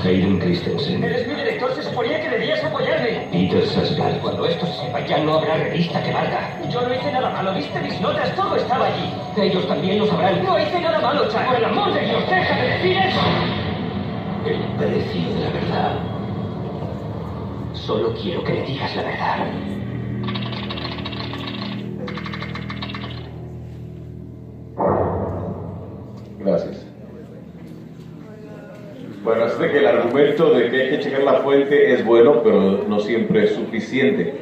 Hayden Christensen. Eres mi director, se suponía que debías apoyarme. Peter Sarsgaard. Cuando esto se sepa, ya no habrá revista que valga. Yo no hice nada malo, viste mis notas, todo estaba allí. Ellos también lo sabrán. No hice nada malo, Chuck. Por el amor de Dios, deja de decir eso. El precio de la verdad. Solo quiero que le digas la verdad. Gracias. Bueno, así de que el argumento de que hay que checar la fuente es bueno, pero no siempre es suficiente.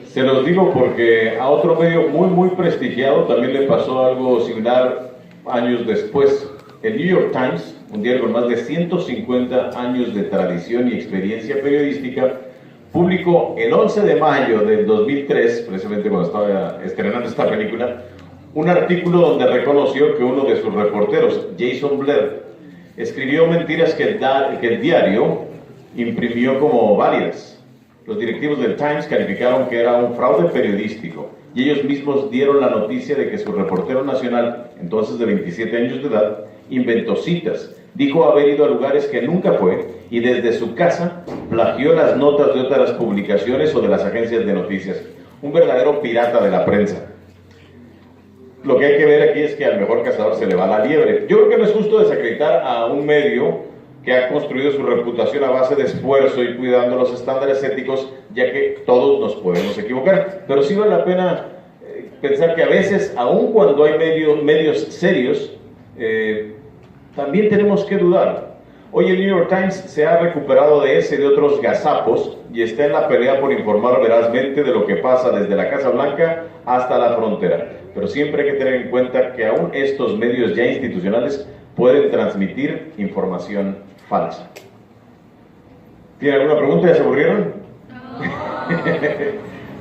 Se los digo porque a otro medio muy prestigiado también le pasó algo similar años después. El New York Times, un diario con más de 150 años de tradición y experiencia periodística, publicó el 11 de mayo del 2003, precisamente cuando estaba estrenando esta película, un artículo donde reconoció que uno de sus reporteros, Jason Blair, escribió mentiras que el diario imprimió como válidas. Los directivos del Times calificaron que era un fraude periodístico y ellos mismos dieron la noticia de que su reportero nacional, entonces de 27 años de edad, inventó citas. Dijo haber ido a lugares que nunca fue y desde su casa plagió las notas de otras publicaciones o de las agencias de noticias. Un verdadero pirata de la prensa. Lo que hay que ver aquí es que al mejor cazador se le va la liebre. Yo creo que no es justo desacreditar a un medio que ha construido su reputación a base de esfuerzo y cuidando los estándares éticos, ya que todos nos podemos equivocar. Pero sí vale la pena pensar que a veces, aun cuando hay medios serios, también tenemos que dudar. Hoy el New York Times se ha recuperado de ese y de otros gazapos y está en la pelea por informar verazmente de lo que pasa desde la Casa Blanca hasta la frontera. Pero siempre hay que tener en cuenta que aún estos medios ya institucionales pueden transmitir información falsa. ¿Tienen alguna pregunta? ¿Ya se aburrieron?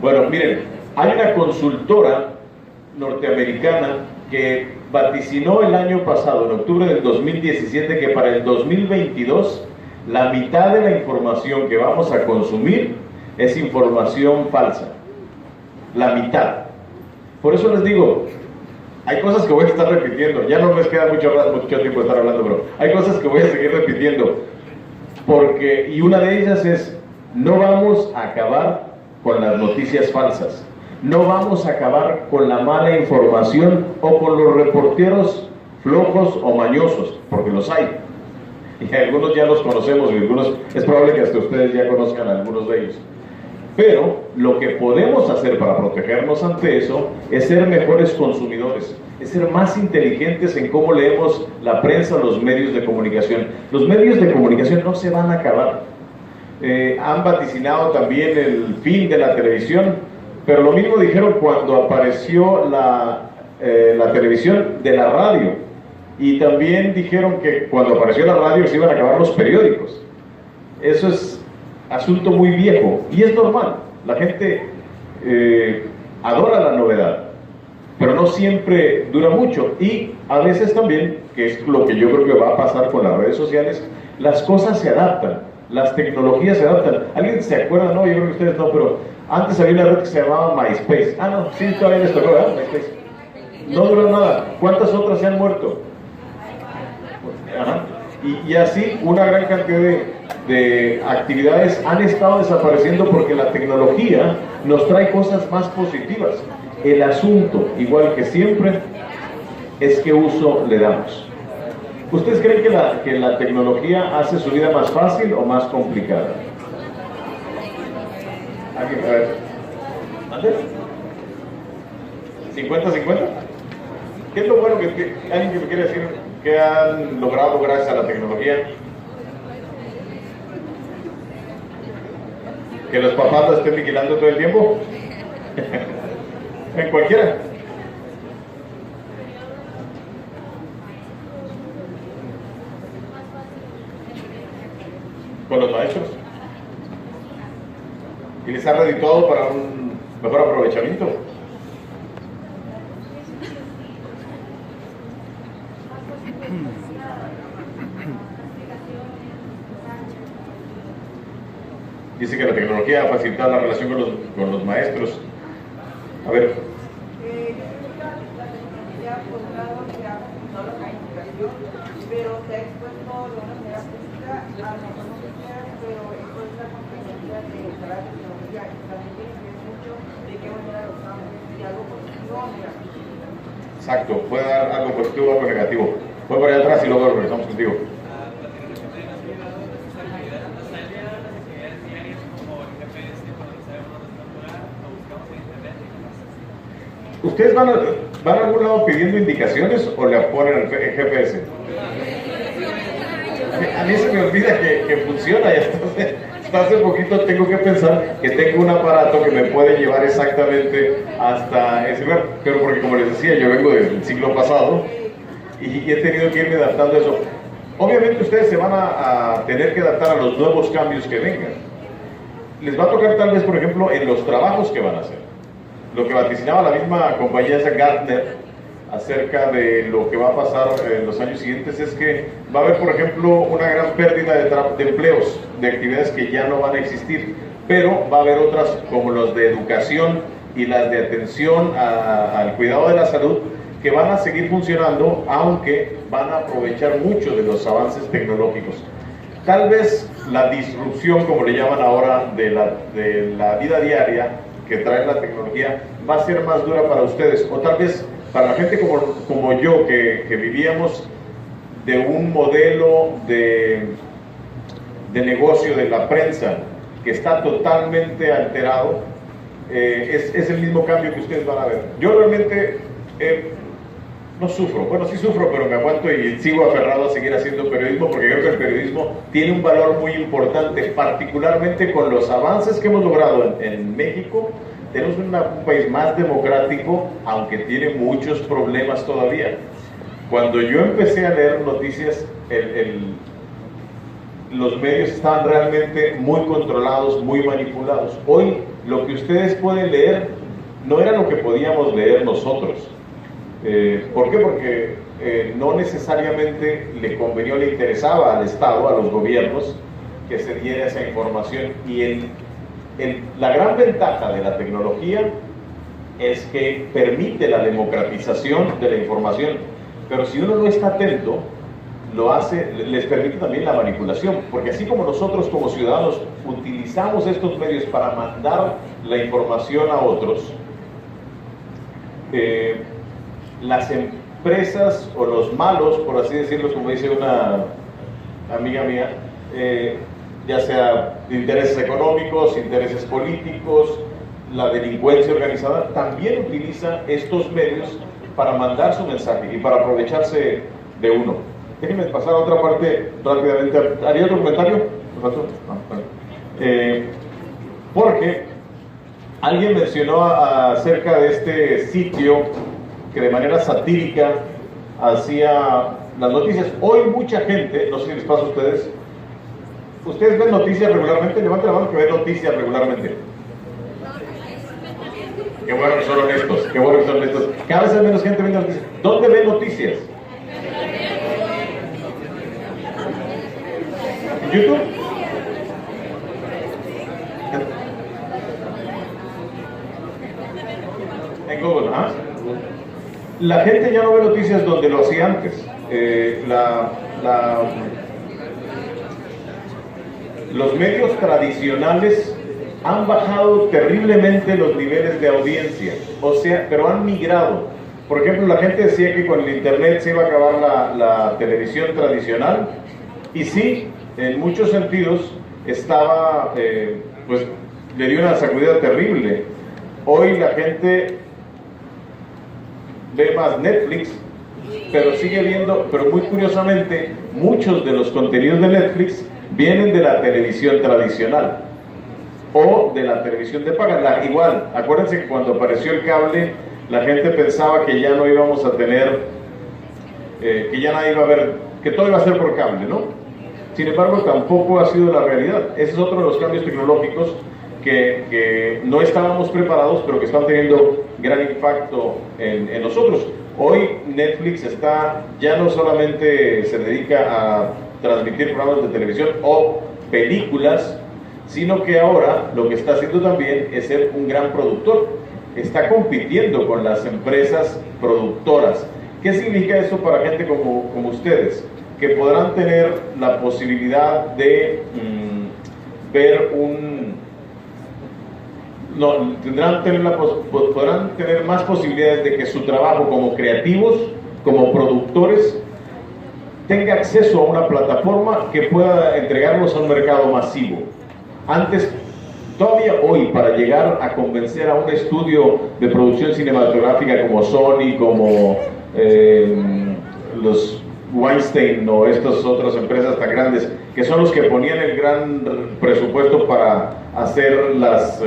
Bueno, miren, hay una consultora norteamericana que vaticinó el año pasado, en octubre del 2017, que para el 2022 la mitad de la información que vamos a consumir es información falsa. La mitad. Por eso les digo, hay cosas que voy a estar repitiendo, ya no les queda mucho tiempo de estar hablando, pero hay cosas que voy a seguir repitiendo, y una de ellas es, no vamos a acabar con las noticias falsas, no vamos a acabar con la mala información o con los reporteros flojos o mañosos, porque los hay, y algunos ya los conocemos, y algunos es probable que hasta ustedes ya conozcan a algunos de ellos. Pero lo que podemos hacer para protegernos ante eso es ser mejores consumidores, es ser más inteligentes en cómo leemos la prensa o los medios de comunicación. Los medios de comunicación no se van a acabar. Han vaticinado también el fin de la televisión, pero lo mismo dijeron cuando apareció la televisión de la radio. Y también dijeron que cuando apareció la radio se iban a acabar los periódicos. Eso es asunto muy viejo y es normal. La gente adora la novedad, pero no siempre dura mucho, y a veces también, que es lo que yo creo que va a pasar con las redes sociales, las cosas se adaptan, las tecnologías se adaptan. ¿Alguien se acuerda? No, yo creo que ustedes no, pero antes había una red que se llamaba MySpace. Ah, no, sí, todavía les tocó, ¿verdad? MySpace. No duró nada. ¿Cuántas otras se han muerto? Ajá. Y así una gran cantidad de actividades han estado desapareciendo porque la tecnología nos trae cosas más positivas. El asunto, igual que siempre, es qué uso le damos. ¿Ustedes creen que la tecnología hace su vida más fácil o más complicada? ¿Alguien? A ver. ¿Antes? ¿50-50? ¿Qué es lo bueno que alguien que me quiere decir que han logrado gracias a la tecnología? ¿Que los papás lo estén vigilando todo el tiempo? En cualquiera. con los maestros y les ha redituado para un mejor aprovechamiento. Dice que la tecnología ha facilitado la relación con los maestros. A ver. Pero se ha expuesto de una manera física a la tecnología, pero esto es la consecuencia de usar la tecnología y también tiene que ver mucho de qué manera lo usamos, de algo positivo o negativo. Exacto, puede dar algo positivo o algo negativo. Voy por allá atrás y luego regresamos contigo. ¿Ustedes van a algún lado pidiendo indicaciones o le ponen el GPS? A mí se me olvida que funciona y hasta hace poquito tengo que pensar que tengo un aparato que me puede llevar exactamente hasta ese lugar. Pero porque, como les decía, yo vengo del siglo pasado y he tenido que irme adaptando a eso. Obviamente ustedes se van a tener que adaptar a los nuevos cambios que vengan. Les va a tocar tal vez, por ejemplo, en los trabajos que van a hacer. Lo que vaticinaba la misma compañía esa Gartner acerca de lo que va a pasar en los años siguientes es que va a haber, por ejemplo, una gran pérdida de empleos, de actividades que ya no van a existir, pero va a haber otras como los de educación y las de atención al cuidado de la salud que van a seguir funcionando, aunque van a aprovechar mucho de los avances tecnológicos. Tal vez la disrupción, como le llaman ahora, de la vida diaria que trae la tecnología va a ser más dura para ustedes, o tal vez para la gente como yo, que vivíamos de un modelo de negocio de la prensa que está totalmente alterado. Es el mismo cambio que ustedes van a ver. Yo realmente no sufro, bueno, sí sufro, pero me aguanto y sigo aferrado a seguir haciendo periodismo, porque creo que el periodismo tiene un valor muy importante, particularmente con los avances que hemos logrado en México. Tenemos un país más democrático, aunque tiene muchos problemas todavía. Cuando yo empecé a leer noticias, los medios estaban realmente muy controlados, muy manipulados. Hoy lo que ustedes pueden leer no era lo que podíamos leer nosotros. ¿Por qué? Porque no necesariamente le convenía o le interesaba al Estado, a los gobiernos, que se diera esa información. Y la gran ventaja de la tecnología es que permite la democratización de la información, pero si uno no está atento, les permite también la manipulación, porque así como nosotros como ciudadanos utilizamos estos medios para mandar la información a otros, las empresas o los malos, por así decirlo, como dice una amiga mía, ya sea de intereses económicos, intereses políticos, la delincuencia organizada, también utiliza estos medios para mandar su mensaje y para aprovecharse de uno. Déjenme pasar a otra parte rápidamente. ¿Haría otro comentario? Porque alguien mencionó acerca de este sitio que de manera satírica hacía las noticias. Hoy mucha gente, no sé si les pasa a ustedes, ¿ustedes ven noticias regularmente? Levanten la mano que ven noticias regularmente. Qué bueno que son honestos, qué bueno que son honestos. Cada vez hay menos gente viendo noticias. ¿Dónde ven noticias? ¿En YouTube? En Google, ¿ah? La gente ya no ve noticias donde lo hacía antes. Los medios tradicionales han bajado terriblemente los niveles de audiencia, o sea, pero han migrado. Por ejemplo, la gente decía que con el internet se iba a acabar la televisión tradicional, y sí, en muchos sentidos estaba, pues le dio una sacudida terrible. Hoy la gente ve más Netflix, pero sigue viendo, pero muy curiosamente, muchos de los contenidos de Netflix vienen de la televisión tradicional o de la televisión de paga. Igual, acuérdense que cuando apareció el cable, la gente pensaba que ya no íbamos a tener, que ya nadie iba a ver, que todo iba a ser por cable, ¿no? Sin embargo, tampoco ha sido la realidad. Ese es otro de los cambios tecnológicos que no estábamos preparados, pero que están teniendo gran impacto en nosotros. Hoy Netflix ya no solamente se dedica a transmitir programas de televisión o películas, sino que ahora lo que está haciendo también es ser un gran productor. Está compitiendo con las empresas productoras. ¿Qué significa eso para gente como ustedes? Que podrán tener la posibilidad de podrán tener más posibilidades de que su trabajo como creativos, como productores, tenga acceso a una plataforma que pueda entregarlos a un mercado masivo. Antes, todavía hoy, para llegar a convencer a un estudio de producción cinematográfica como Sony, como los Weinstein o estas otras empresas tan grandes, que son los que ponían el gran presupuesto para hacer las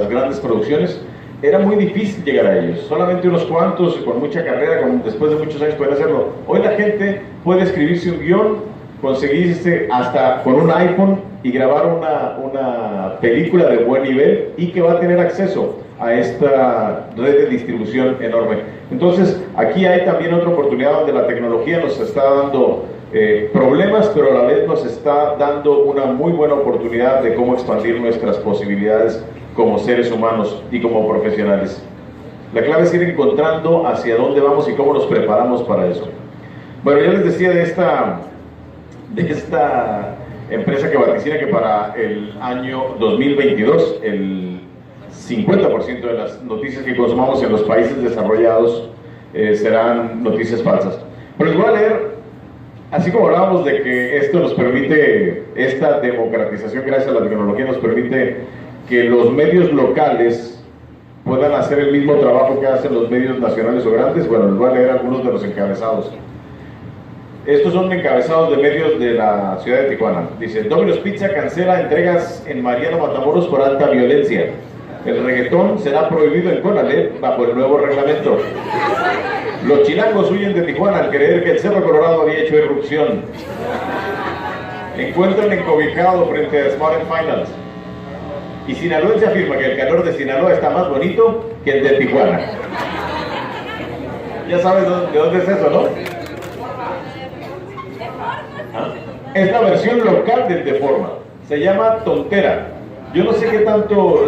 grandes producciones, era muy difícil llegar a ellos. Solamente unos cuantos, con mucha carrera, después de muchos años, pueden hacerlo. Hoy la gente puede escribirse un guión, conseguirse hasta con un iPhone y grabar una película de buen nivel y que va a tener acceso a esta red de distribución enorme. Entonces, aquí hay también otra oportunidad donde la tecnología nos está dando problemas, pero a la vez nos está dando una muy buena oportunidad de cómo expandir nuestras posibilidades como seres humanos y como profesionales. La clave es ir encontrando hacia dónde vamos y cómo nos preparamos para eso. Bueno, ya les decía de esta empresa que vaticina que para el año 2022 el 50% de las noticias que consumamos en los países desarrollados serán noticias falsas. Pero les voy a leer, así como hablábamos de que esto nos permite, esta democratización gracias a la tecnología nos permite que los medios locales puedan hacer el mismo trabajo que hacen los medios nacionales o grandes. Bueno, les voy a leer algunos de los encabezados. Estos son encabezados de medios de la ciudad de Tijuana. Dice: Domino's Pizza cancela entregas en Mariano Matamoros por alta violencia. El reggaetón será prohibido en Conalep bajo el nuevo reglamento. Los chilangos huyen de Tijuana al creer que el Cerro Colorado había hecho irrupción. Encuentran encobijado frente a Smart Finals. Y Sinaloense afirma que el calor de Sinaloa está más bonito que el de Tijuana. Ya sabes de dónde es eso, ¿no? ¿Ah? Es la versión local del Deforma. Se llama Tontera. Yo no sé qué tanto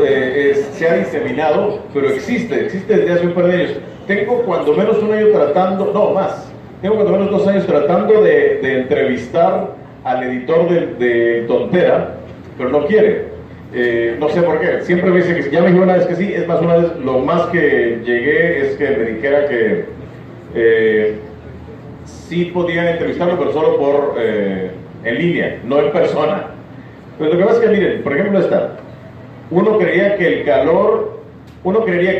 se ha diseminado, pero existe desde hace un par de años. Tengo cuando menos un año tratando, no más, tengo cuando menos 2 años tratando de entrevistar al editor de Tontera, pero no quiere. No sé por qué, siempre me dice que sí. Ya me dijo una vez que sí, es más, una vez lo más que llegué es que me dijera que sí podía entrevistarlo, pero solo en línea, no en persona. Pues lo que pasa es que, miren, por ejemplo uno creería que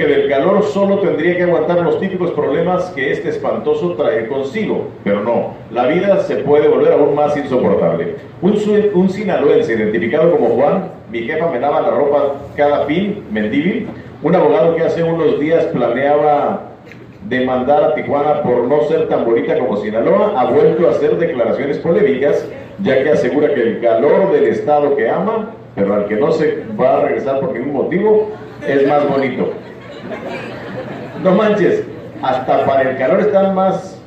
del calor solo tendría que aguantar los típicos problemas que este espantoso trae consigo, pero no, la vida se puede volver aún más insoportable. Un sinaloense identificado como Juan, mi jefa me lava la ropa cada fin, Mendívil, un abogado que hace unos días planeaba demandar a Tijuana por no ser tan bonita como Sinaloa, ha vuelto a hacer declaraciones polémicas, ya que asegura que el calor del estado que ama, pero al que no se va a regresar por ningún motivo, es más bonito. No manches, hasta para el calor están más,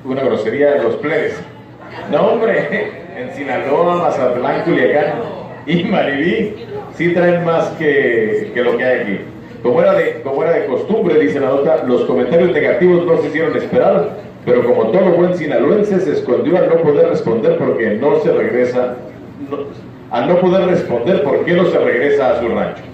una grosería, los plebes. No, hombre, en Sinaloa, Mazatlán, Culiacán y Manabí sí traen más que lo que hay aquí. Como era de costumbre, dice la nota, los comentarios negativos no se hicieron esperar, pero como todo buen sinaloense se escondió al no poder responder porque no se regresa, al no poder responder por qué no se regresa a su rancho.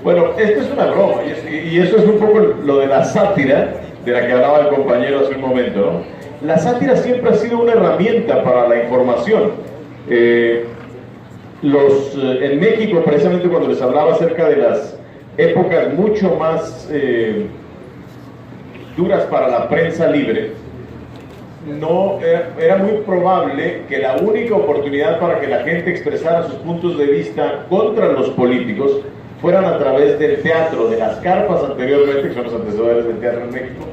Bueno, esto es una broma y eso es un poco lo de la sátira de la que hablaba el compañero hace un momento, ¿no? La sátira siempre ha sido una herramienta para la información. En México, precisamente cuando les hablaba acerca de las épocas mucho más duras para la prensa libre, era muy probable que la única oportunidad para que la gente expresara sus puntos de vista contra los políticos fueran a través del teatro, de las carpas anteriormente, que son los antecesores del teatro en México,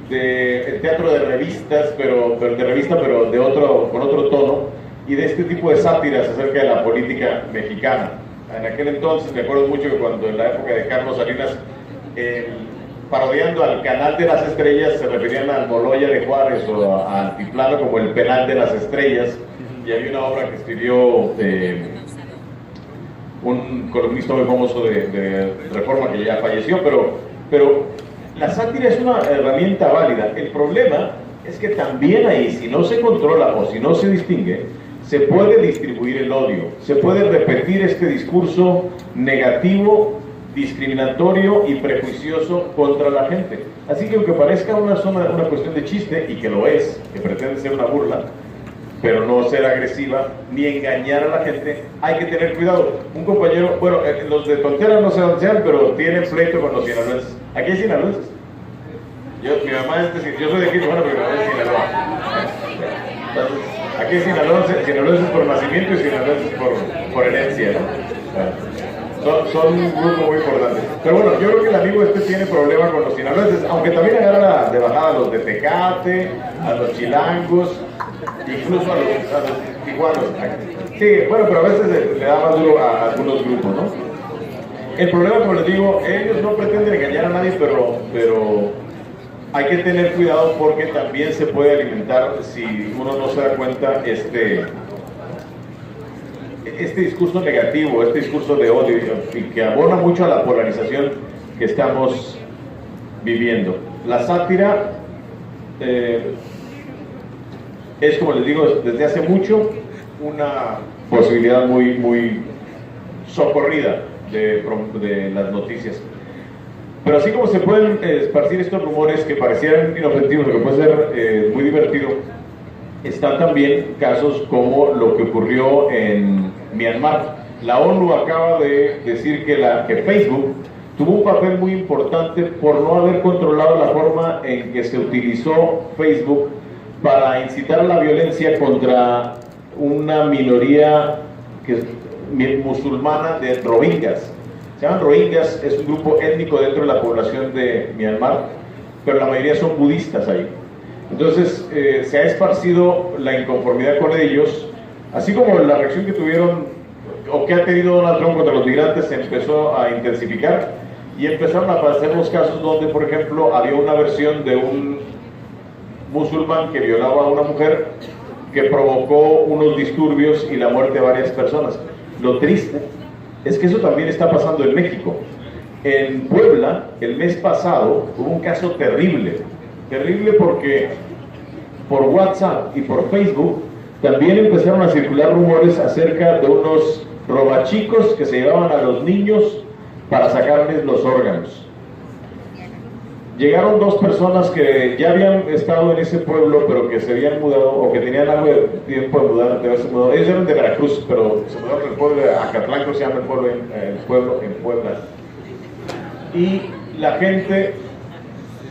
de teatro de revistas, pero con otro tono, y de este tipo de sátiras acerca de la política mexicana. En aquel entonces me acuerdo mucho que cuando en la época de Carlos Salinas, parodiando al Canal de las Estrellas, se referían al Moloya de Juárez o a Altiplano como el Penal de las Estrellas, y había una obra que escribió un columnista muy famoso de Reforma que ya falleció, pero la sátira es una herramienta válida. El problema es que también ahí, si no se controla o si no se distingue, se puede distribuir el odio, se puede repetir este discurso negativo, discriminatorio y prejuicioso contra la gente. Así que aunque parezca una cuestión de chiste, y que lo es, que pretende ser una burla, pero no ser agresiva ni engañar a la gente, hay que tener cuidado. Un compañero, bueno, los de Tontera no sé dónde sean, pero tienen pleito con los sinaloenses. ¿Aquí hay sinaloenses? Mi mamá yo soy de aquí, bueno, pero mi mamá es de Sinaloa. Entonces, aquí hay sinaloenses por nacimiento y sinaloenses por herencia, ¿no? Son un grupo muy importante. Pero bueno, yo creo que el amigo tiene problema con los sinaloenses, aunque también agarra de bajada a los de Tecate, a los chilangos, incluso a los tijuanos. Sí, bueno, pero a veces le da más duro a algunos grupos, ¿no? El problema, como les digo, ellos no pretenden engañar a nadie, pero hay que tener cuidado porque también se puede alimentar, si uno no se da cuenta, este discurso negativo, este discurso de odio, y que abona mucho a la polarización que estamos viviendo. La sátira es, como les digo, desde hace mucho una posibilidad muy, muy socorrida de las noticias. Pero así como se pueden esparcir estos rumores que parecieran inofensivos, lo que puede ser muy divertido, están también casos como lo que ocurrió en Myanmar. La ONU acaba de decir que Facebook tuvo un papel muy importante por no haber controlado la forma en que se utilizó Facebook para incitar a la violencia contra una minoría musulmana de rohingyas. Se llaman rohingyas, es un grupo étnico dentro de la población de Myanmar, pero la mayoría son budistas ahí. Entonces se ha esparcido la inconformidad con ellos, así como la reacción que tuvieron o que ha tenido Donald Trump contra los migrantes se empezó a intensificar, y empezaron a aparecer los casos donde, por ejemplo, había una versión de un musulmán que violaba a una mujer que provocó unos disturbios y la muerte de varias personas. Lo triste es que eso también está pasando en México. En Puebla, el mes pasado, hubo un caso terrible porque por WhatsApp y por Facebook también empezaron a circular rumores acerca de unos robachicos que se llevaban a los niños para sacarles los órganos. Llegaron dos personas que ya habían estado en ese pueblo, pero que se habían mudado, o que tenían algo de tiempo de haberse mudado. Ellos eran de Veracruz, pero se mudaron del pueblo de Acatlán, que se llama el pueblo en Puebla. Y la gente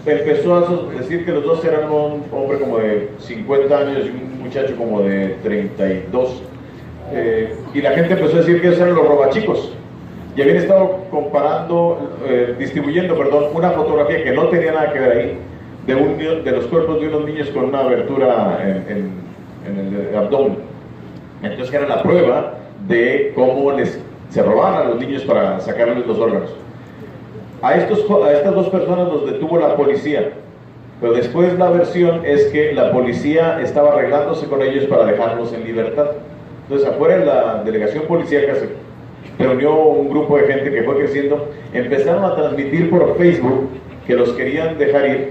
empezó a decir que los dos eran un hombre como de 50 años y un muchacho como de 32. Y la gente empezó a decir que esos eran los robachicos. Y habían estado distribuyendo una fotografía que no tenía nada que ver ahí, de los cuerpos de unos niños con una abertura en el abdomen. Entonces era la prueba de cómo se robaban a los niños para sacarles los órganos. A estas dos personas los detuvo la policía, pero después la versión es que la policía estaba arreglándose con ellos para dejarlos en libertad. Entonces afuera de la delegación policíaca se reunió un grupo de gente que fue creciendo, empezaron a transmitir por Facebook que los querían dejar ir,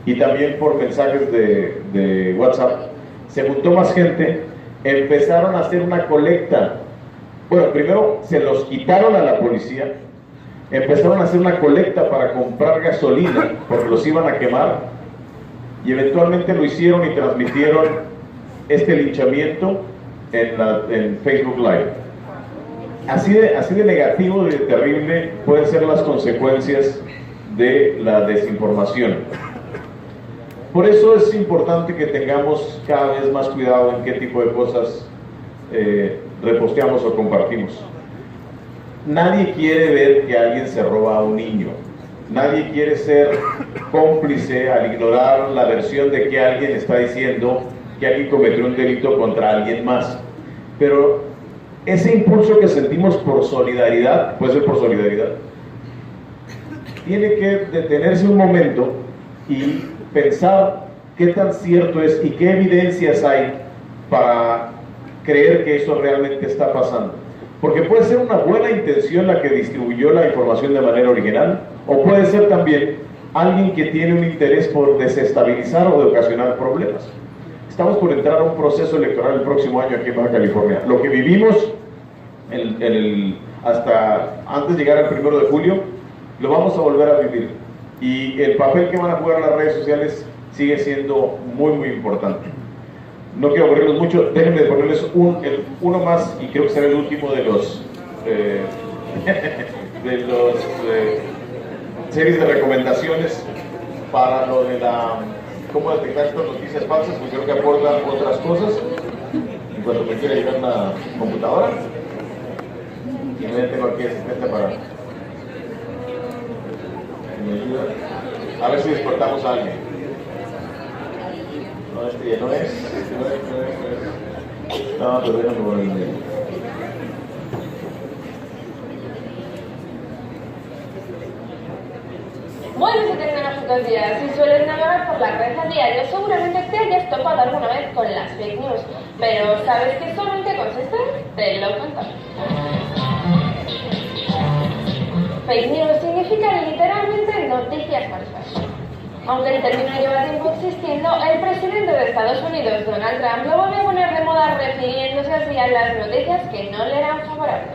y también por mensajes de WhatsApp. Se juntó más gente, empezaron a hacer una colecta. Bueno, primero se los quitaron a la policía, empezaron a hacer una colecta para comprar gasolina porque los iban a quemar, y eventualmente lo hicieron y transmitieron este linchamiento en Facebook Live. Así de negativo y de terrible pueden ser las consecuencias de la desinformación. Por eso es importante que tengamos cada vez más cuidado en qué tipo de cosas reposteamos o compartimos. Nadie quiere ver que alguien se roba a un niño. Nadie quiere ser cómplice al ignorar la versión de que alguien está diciendo que alguien cometió un delito contra alguien más. Pero ese impulso que sentimos por solidaridad, puede ser por solidaridad, tiene que detenerse un momento y pensar qué tan cierto es y qué evidencias hay para creer que eso realmente está pasando. Porque puede ser una buena intención la que distribuyó la información de manera original, o puede ser también alguien que tiene un interés por desestabilizar o de ocasionar problemas. Estamos por entrar a un proceso electoral el próximo año aquí en Baja California. Lo que vivimos hasta antes de llegar al 1 de julio, lo vamos a volver a vivir. Y el papel que van a jugar las redes sociales sigue siendo muy, muy importante. No quiero aburrirlos mucho, déjenme ponerles uno más, y creo que será el último de los series de recomendaciones para lo de cómo detectar estas noticias falsas, porque creo que aportan otras cosas. En cuanto me quiera llegar una computadora, y no tengo aquí asistente para que me ayude. A ver si despertamos a alguien. No, este ya no es. No, pero déjame ponerle. Bueno, se terminan los 2 días. Si sueles navegar por las redes a diario, seguramente te hayas topado alguna vez con las fake news. Pero ¿sabes qué son? ¿En qué consisten? Te lo cuento. Fake news significa literalmente noticias falsas. Aunque el término lleva tiempo existiendo, el presidente de Estados Unidos, Donald Trump, lo volvió a poner de moda refiriéndose así a las noticias que no le eran favorables.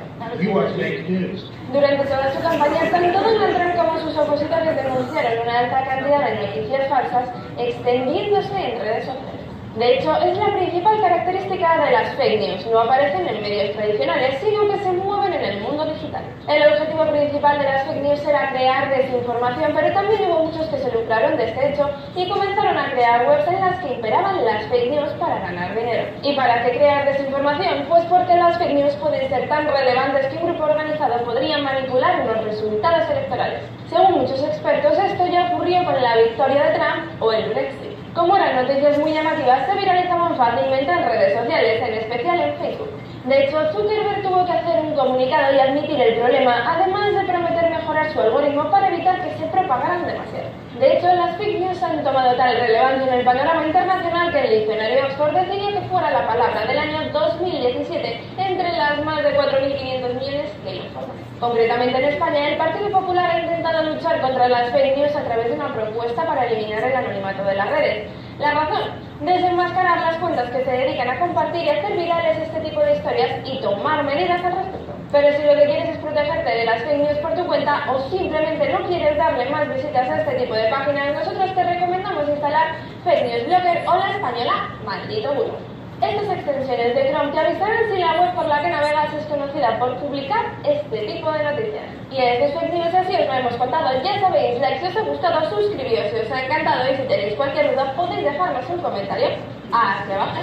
Durante toda su campaña, tanto Donald Trump como sus opositores denunciaron una alta cantidad de noticias falsas extendiéndose en redes sociales. De hecho, es la principal característica de las fake news. No aparecen en medios tradicionales, sino que se mueven en el mundo digital. El objetivo principal de las fake news era crear desinformación, pero también hubo muchos que se lucraron de este hecho y comenzaron a crear webs en las que imperaban las fake news para ganar dinero. ¿Y para qué crear desinformación? Pues porque las fake news pueden ser tan relevantes que un grupo organizado podría manipular unos resultados electorales. Según muchos expertos, esto ya ocurrió con la victoria de Trump o el Brexit. Como eran noticias muy llamativas, se viralizaban fácilmente en redes sociales, en especial en Facebook. De hecho, Zuckerberg tuvo que hacer un comunicado y admitir el problema, además de prometer mejorar su algoritmo para evitar que se propagaran demasiado. De hecho, las fake news han tomado tal relevancia en el panorama internacional que el diccionario Oxford decidió que fuera la palabra del año 2017 entre las más de 4.500 millones que informan. Concretamente en España, el Partido Popular ha intentado luchar contra las fake news a través de una propuesta para eliminar el anonimato de las redes. La razón: desenmascarar las cuentas que se dedican a compartir y hacer virales este tipo de historias y tomar medidas al respecto. Pero si lo que quieres es protegerte de las fake news por tu cuenta o simplemente no quieres darle más visitas a este tipo de páginas, nosotros te recomendamos instalar Fake News Blocker o la española Maldito Bulo. Estas extensiones de Chrome te avisarán si la web por la que navegas es conocida por publicar este tipo de noticias. Y a estos fake news así os lo hemos contado. Ya sabéis, like si os ha gustado, suscribíos si os ha encantado y si tenéis cualquier duda podéis dejarnos un comentario hacia abajo.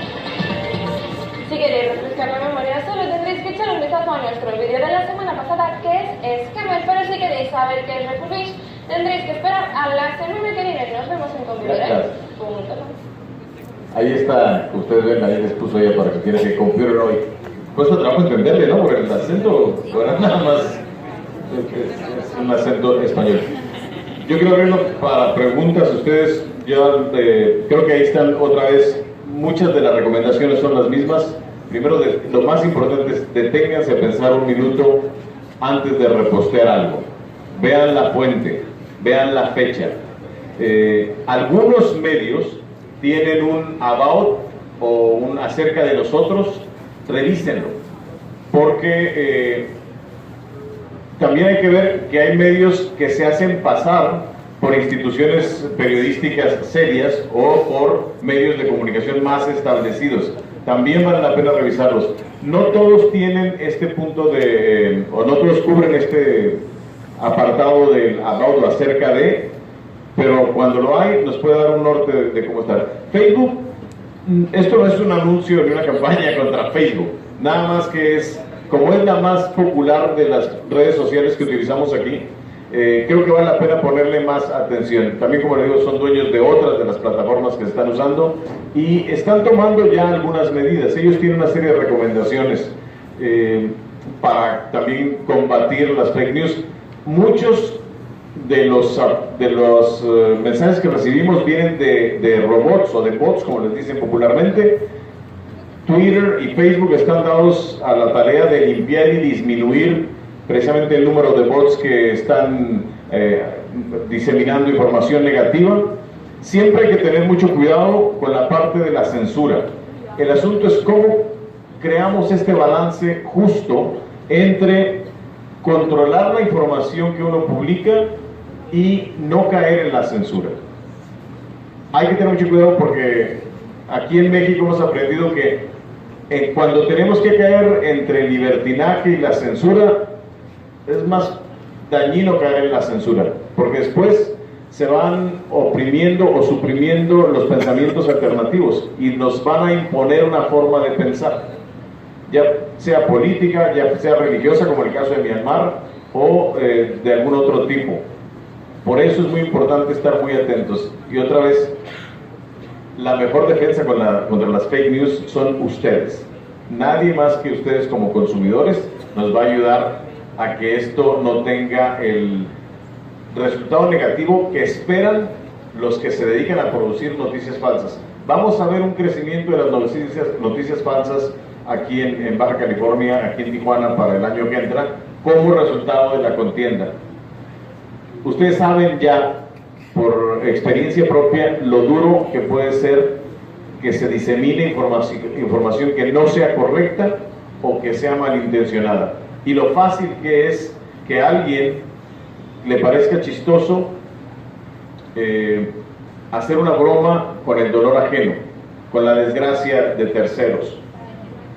Si queréis refrescar la memoria, solo tendréis que echar un vistazo a nuestro vídeo de la semana pasada, que es Scammer, pero si queréis saber qué es Refurbish, tendréis que esperar a la semana que viene. Nos vemos en computeres.com. Ahí está, ustedes ven, ahí les puso ella para que quiera que Computer hoy. Cuesta trabajo entenderle, ¿no? Porque el acento, bueno, nada más es un acento español. Yo quiero abrirlo para preguntas. Ustedes, yo creo que ahí están otra vez. Muchas de las recomendaciones son las mismas. Primero, lo más importante es deténganse a pensar un minuto antes de repostear algo. Vean la fuente, vean la fecha. Algunos medios tienen un about o un acerca de nosotros, revísenlo. Porque también hay que ver que hay medios que se hacen pasar por instituciones periodísticas serias o por medios de comunicación más establecidos. También vale la pena revisarlos. No todos tienen este punto de, o no todos cubren este apartado del about o acerca de, pero cuando lo hay nos puede dar un norte de cómo estar. Facebook, esto no es un anuncio ni una campaña contra Facebook, nada más que es, como es la más popular de las redes sociales que utilizamos aquí, creo que vale la pena ponerle más atención. También, como le digo, son dueños de otras de las plataformas que se están usando y están tomando ya algunas medidas. Ellos tienen una serie de recomendaciones para también combatir las fake news. Muchos de los mensajes que recibimos vienen de robots o de bots, como les dicen popularmente. Twitter y Facebook están dados a la tarea de limpiar y disminuir precisamente el número de bots que están diseminando información negativa. Siempre hay que tener mucho cuidado con la parte de la censura. El asunto es cómo creamos este balance justo entre controlar la información que uno publica y no caer en la censura. Hay que tener mucho cuidado porque aquí en México hemos aprendido que cuando tenemos que caer entre el libertinaje y la censura, es más dañino caer en la censura, porque después se van oprimiendo o suprimiendo los pensamientos alternativos y nos van a imponer una forma de pensar, ya sea política, ya sea religiosa, como el caso de Myanmar, o de algún otro tipo. Por eso es muy importante estar muy atentos. Y otra vez, la mejor defensa contra las fake news son ustedes. Nadie más que ustedes como consumidores nos va a ayudar a que esto no tenga el resultado negativo que esperan los que se dedican a producir noticias falsas. Vamos a ver un crecimiento de las noticias falsas aquí en Baja California, aquí en Tijuana para el año que entra, como resultado de la contienda. Ustedes saben ya, por experiencia propia, lo duro que puede ser que se disemine información que no sea correcta o que sea malintencionada. Y lo fácil que es que a alguien le parezca chistoso hacer una broma con el dolor ajeno, con la desgracia de terceros.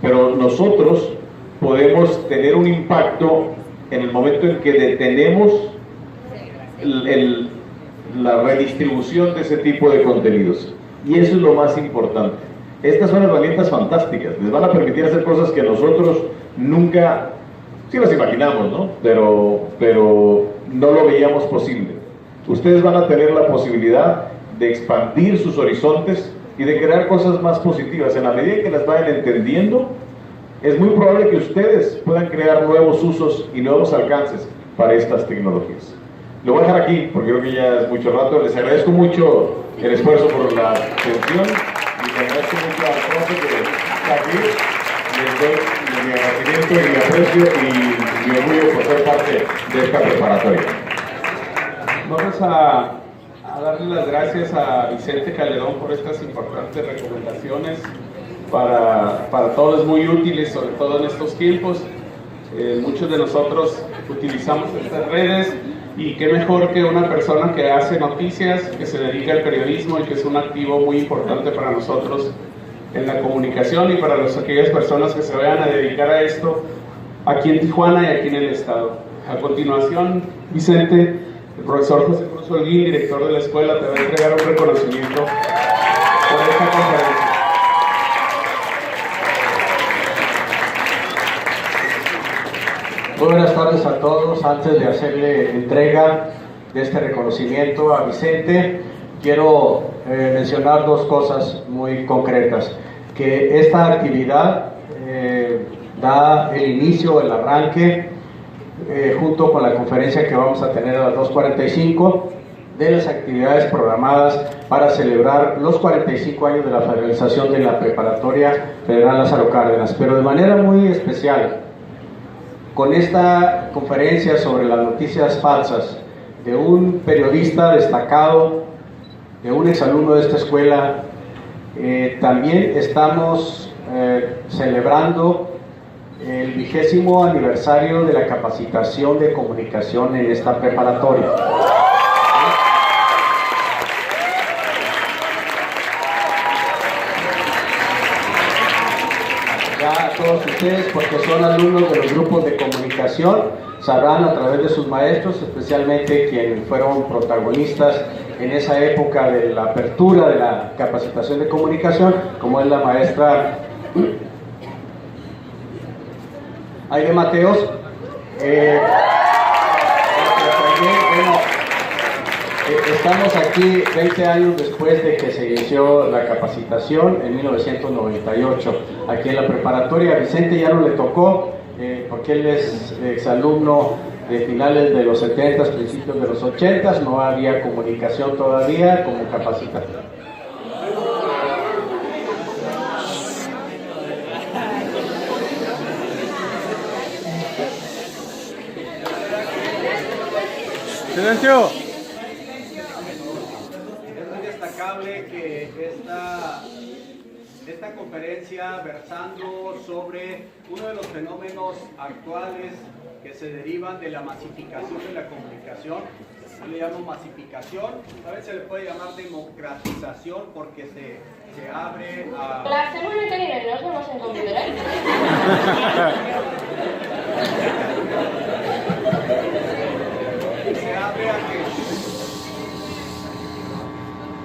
Pero nosotros podemos tener un impacto en el momento en que detenemos la redistribución de ese tipo de contenidos. Y eso es lo más importante. Estas son herramientas fantásticas, les van a permitir hacer cosas que nosotros nunca, sí las imaginamos, ¿no? Pero no lo veíamos posible. Ustedes van a tener la posibilidad de expandir sus horizontes y de crear cosas más positivas. En la medida que las vayan entendiendo, es muy probable que ustedes puedan crear nuevos usos y nuevos alcances para estas tecnologías. Lo voy a dejar aquí porque creo que ya es mucho rato. Les agradezco mucho el esfuerzo por la atención y les agradezco mucho al profe que está aquí. Les doy mi agradecimiento y mi aprecio y mi orgullo por ser parte de esta preparatoria. Vamos a darle las gracias a Vicente Calderón por estas importantes recomendaciones. Para todos muy útiles, sobre todo en estos tiempos. Muchos de nosotros utilizamos estas redes y qué mejor que una persona que hace noticias, que se dedica al periodismo y que es un activo muy importante para nosotros en la comunicación y para aquellas personas que se vayan a dedicar a esto aquí en Tijuana y aquí en el estado. A continuación, Vicente, el profesor José Cruz Holguín, director de la escuela, te va a entregar un reconocimiento por esta conferencia. Muy buenas tardes a todos. Antes de hacerle entrega de este reconocimiento a Vicente, quiero mencionar dos cosas muy concretas. Que esta actividad da el inicio, el arranque, junto con la conferencia que vamos a tener a las 2:45, de las actividades programadas para celebrar los 45 años de la federalización de la Preparatoria Federal Lázaro Cárdenas, pero de manera muy especial, con esta conferencia sobre las noticias falsas de un periodista destacado, de un exalumno de esta escuela. También estamos celebrando el 20º aniversario de la capacitación de comunicación en esta preparatoria. Ya todos ustedes, porque son alumnos de los grupos de comunicación, sabrán a través de sus maestros, especialmente quienes fueron protagonistas en esa época de la apertura de la capacitación de comunicación, como es la maestra Aide Mateos. Estamos aquí 20 años después de que se inició la capacitación en 1998. Aquí en la preparatoria a Vicente ya no le tocó, porque él es exalumno de finales de los 70s, principios de los 80s, no había comunicación todavía como capacitación. ¡Silencio! Es muy destacable que esta conferencia versando sobre uno de los fenómenos actuales que se derivan de la masificación de la comunicación. Yo le llamo masificación, a veces se le puede llamar democratización porque se abre a... La semana que viene nos vemos en Complutense.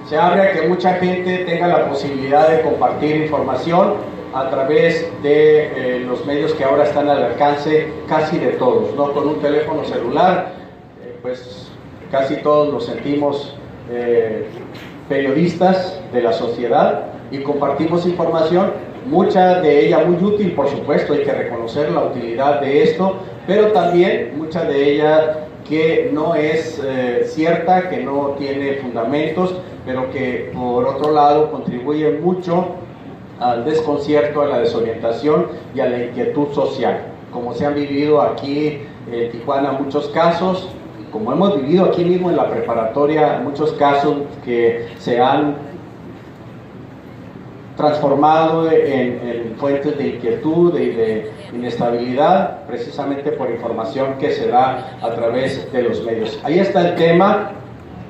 Se abre a que mucha gente tenga la posibilidad de compartir información a través de los medios que ahora están al alcance casi de todos, ¿no? Con un teléfono celular, pues casi todos nos sentimos periodistas de la sociedad y compartimos información, mucha de ella muy útil, por supuesto, hay que reconocer la utilidad de esto, pero también mucha de ella que no es cierta, que no tiene fundamentos, pero que por otro lado contribuye mucho al desconcierto, a la desorientación y a la inquietud social. Como se han vivido aquí en Tijuana muchos casos, como hemos vivido aquí mismo en la preparatoria muchos casos que se han transformado en fuentes de inquietud y de inestabilidad, precisamente por información que se da a través de los medios. Ahí está el tema.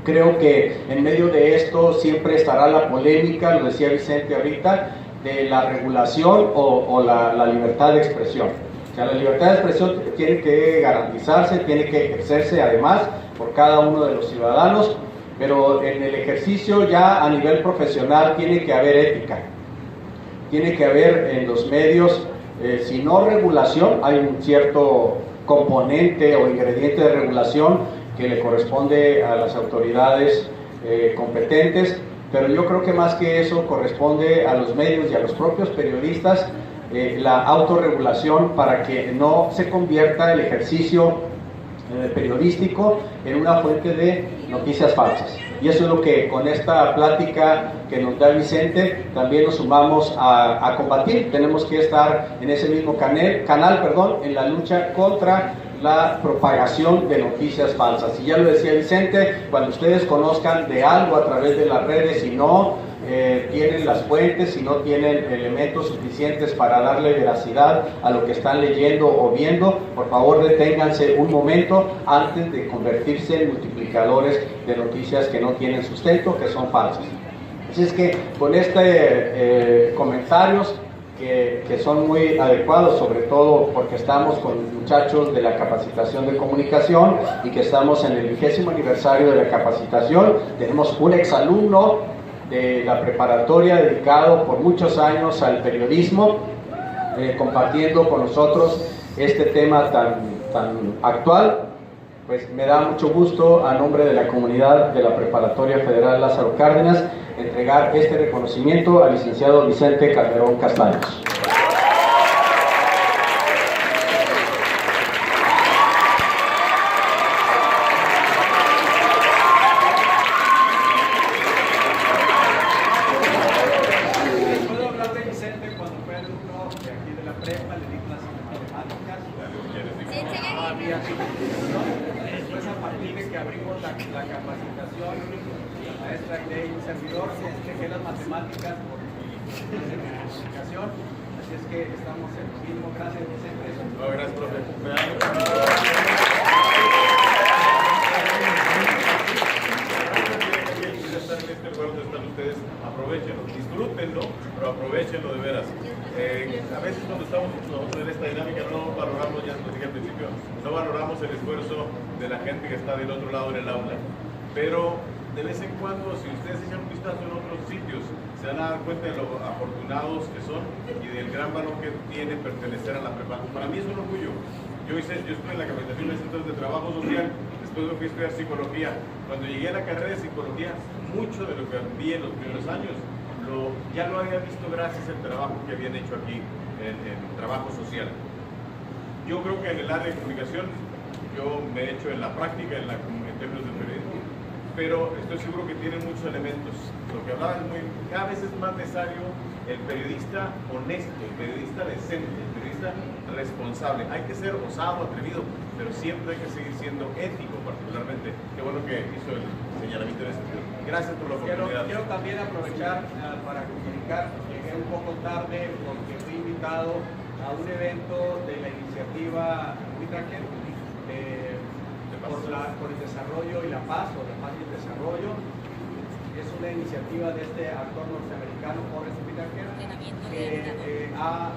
Creo que en medio de esto siempre estará la polémica, lo decía Vicente ahorita, de la regulación o la libertad de expresión. O sea, la libertad de expresión tiene que garantizarse, tiene que ejercerse además por cada uno de los ciudadanos, pero en el ejercicio ya a nivel profesional tiene que haber ética. Tiene que haber en los medios, si no regulación, hay un cierto componente o ingrediente de regulación que le corresponde a las autoridades competentes, pero yo creo que más que eso corresponde a los medios y a los propios periodistas la autorregulación para que no se convierta el ejercicio periodístico en una fuente de noticias falsas. Y eso es lo que con esta plática que nos da Vicente también nos sumamos a combatir. Tenemos que estar en ese mismo canal, en la lucha contra la propagación de noticias falsas. Y ya lo decía Vicente, cuando ustedes conozcan de algo a través de las redes y no tienen las fuentes, si no tienen elementos suficientes para darle veracidad a lo que están leyendo o viendo, por favor deténganse un momento antes de convertirse en multiplicadores de noticias que no tienen sustento, que son falsas. Así es que con comentarios que son muy adecuados, sobre todo porque estamos con muchachos de la capacitación de comunicación y que estamos en el 20º aniversario de la capacitación. Tenemos un exalumno de la preparatoria dedicado por muchos años al periodismo, compartiendo con nosotros este tema tan actual. Pues me da mucho gusto, a nombre de la comunidad de la Preparatoria Federal Lázaro Cárdenas, entregar este reconocimiento al licenciado Vicente Calderón Castaños. Puedo hablar de Vicente cuando fue alumno de aquí de la prepa, le di clases de matemáticas. Había después, a partir de que abrimos la capacitación, la maestra Irene y un servidor, dejé las matemáticas por mi comunicación. Así es que estamos en lo mismo. Gracias, Vicente. No, gracias, profe. Aprovechenlo, disfrútenlo, pero aprovechenlo de veras. A veces cuando estamos nosotros en esta dinámica no valoramos, ya lo dije al principio, no valoramos el esfuerzo de la gente que está del otro lado en el aula. Pero de vez en cuando, si ustedes echan un vistazo en otros sitios, se van a dar cuenta de lo afortunados que son y del gran valor que tiene pertenecer a la prepa. Para mí es un orgullo. Yo estuve en la capacitación de centros de trabajo social. después me fui a estudiar psicología. Cuando llegué a la carrera de psicología, mucho de lo que vi en los primeros años ya lo había visto gracias al trabajo que habían hecho aquí en trabajo social. Yo creo que en el área de comunicación yo me he hecho en la práctica en términos de periodismo, pero estoy seguro que tiene muchos elementos. Lo que hablaba cada vez es más necesario el periodista honesto, el periodista decente, el periodista responsable. Hay que ser osado, atrevido, pero siempre hay que seguir siendo ético, particularmente. Qué bueno que hizo el señalamiento en este sentido. Gracias por la oportunidad. Quiero también aprovechar para comunicar, llegué un poco tarde porque fui invitado a un evento de la iniciativa Huitlaquén, por el desarrollo y la paz, o la paz y el desarrollo. Es una iniciativa de este actor norteamericano, Forrest Whitaker, que ha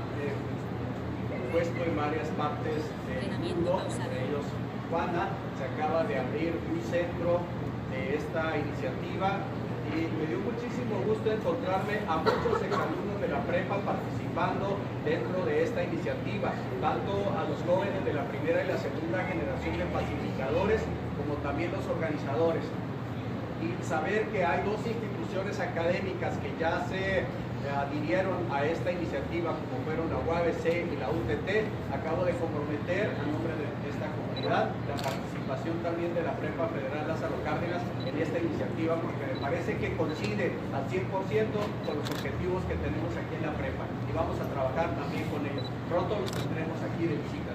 puesto en varias partes del mundo, entre ellos Tijuana. Se acaba de abrir un centro de esta iniciativa y me dio muchísimo gusto encontrarme a muchos exalumnos de la prepa participando dentro de esta iniciativa, tanto a los jóvenes de la primera y la segunda generación de pacificadores como también los organizadores. Y saber que hay dos instituciones académicas que ya se adhirieron a esta iniciativa, como fueron la UABC y la UTT, acabo de comprometer a nombre de esta comunidad la participación también de la Prepa Federal Lázaro Cárdenas en esta iniciativa, porque me parece que coincide al 100% con los objetivos que tenemos aquí en la prepa y vamos a trabajar también con ellos. Pronto los tendremos aquí de visita.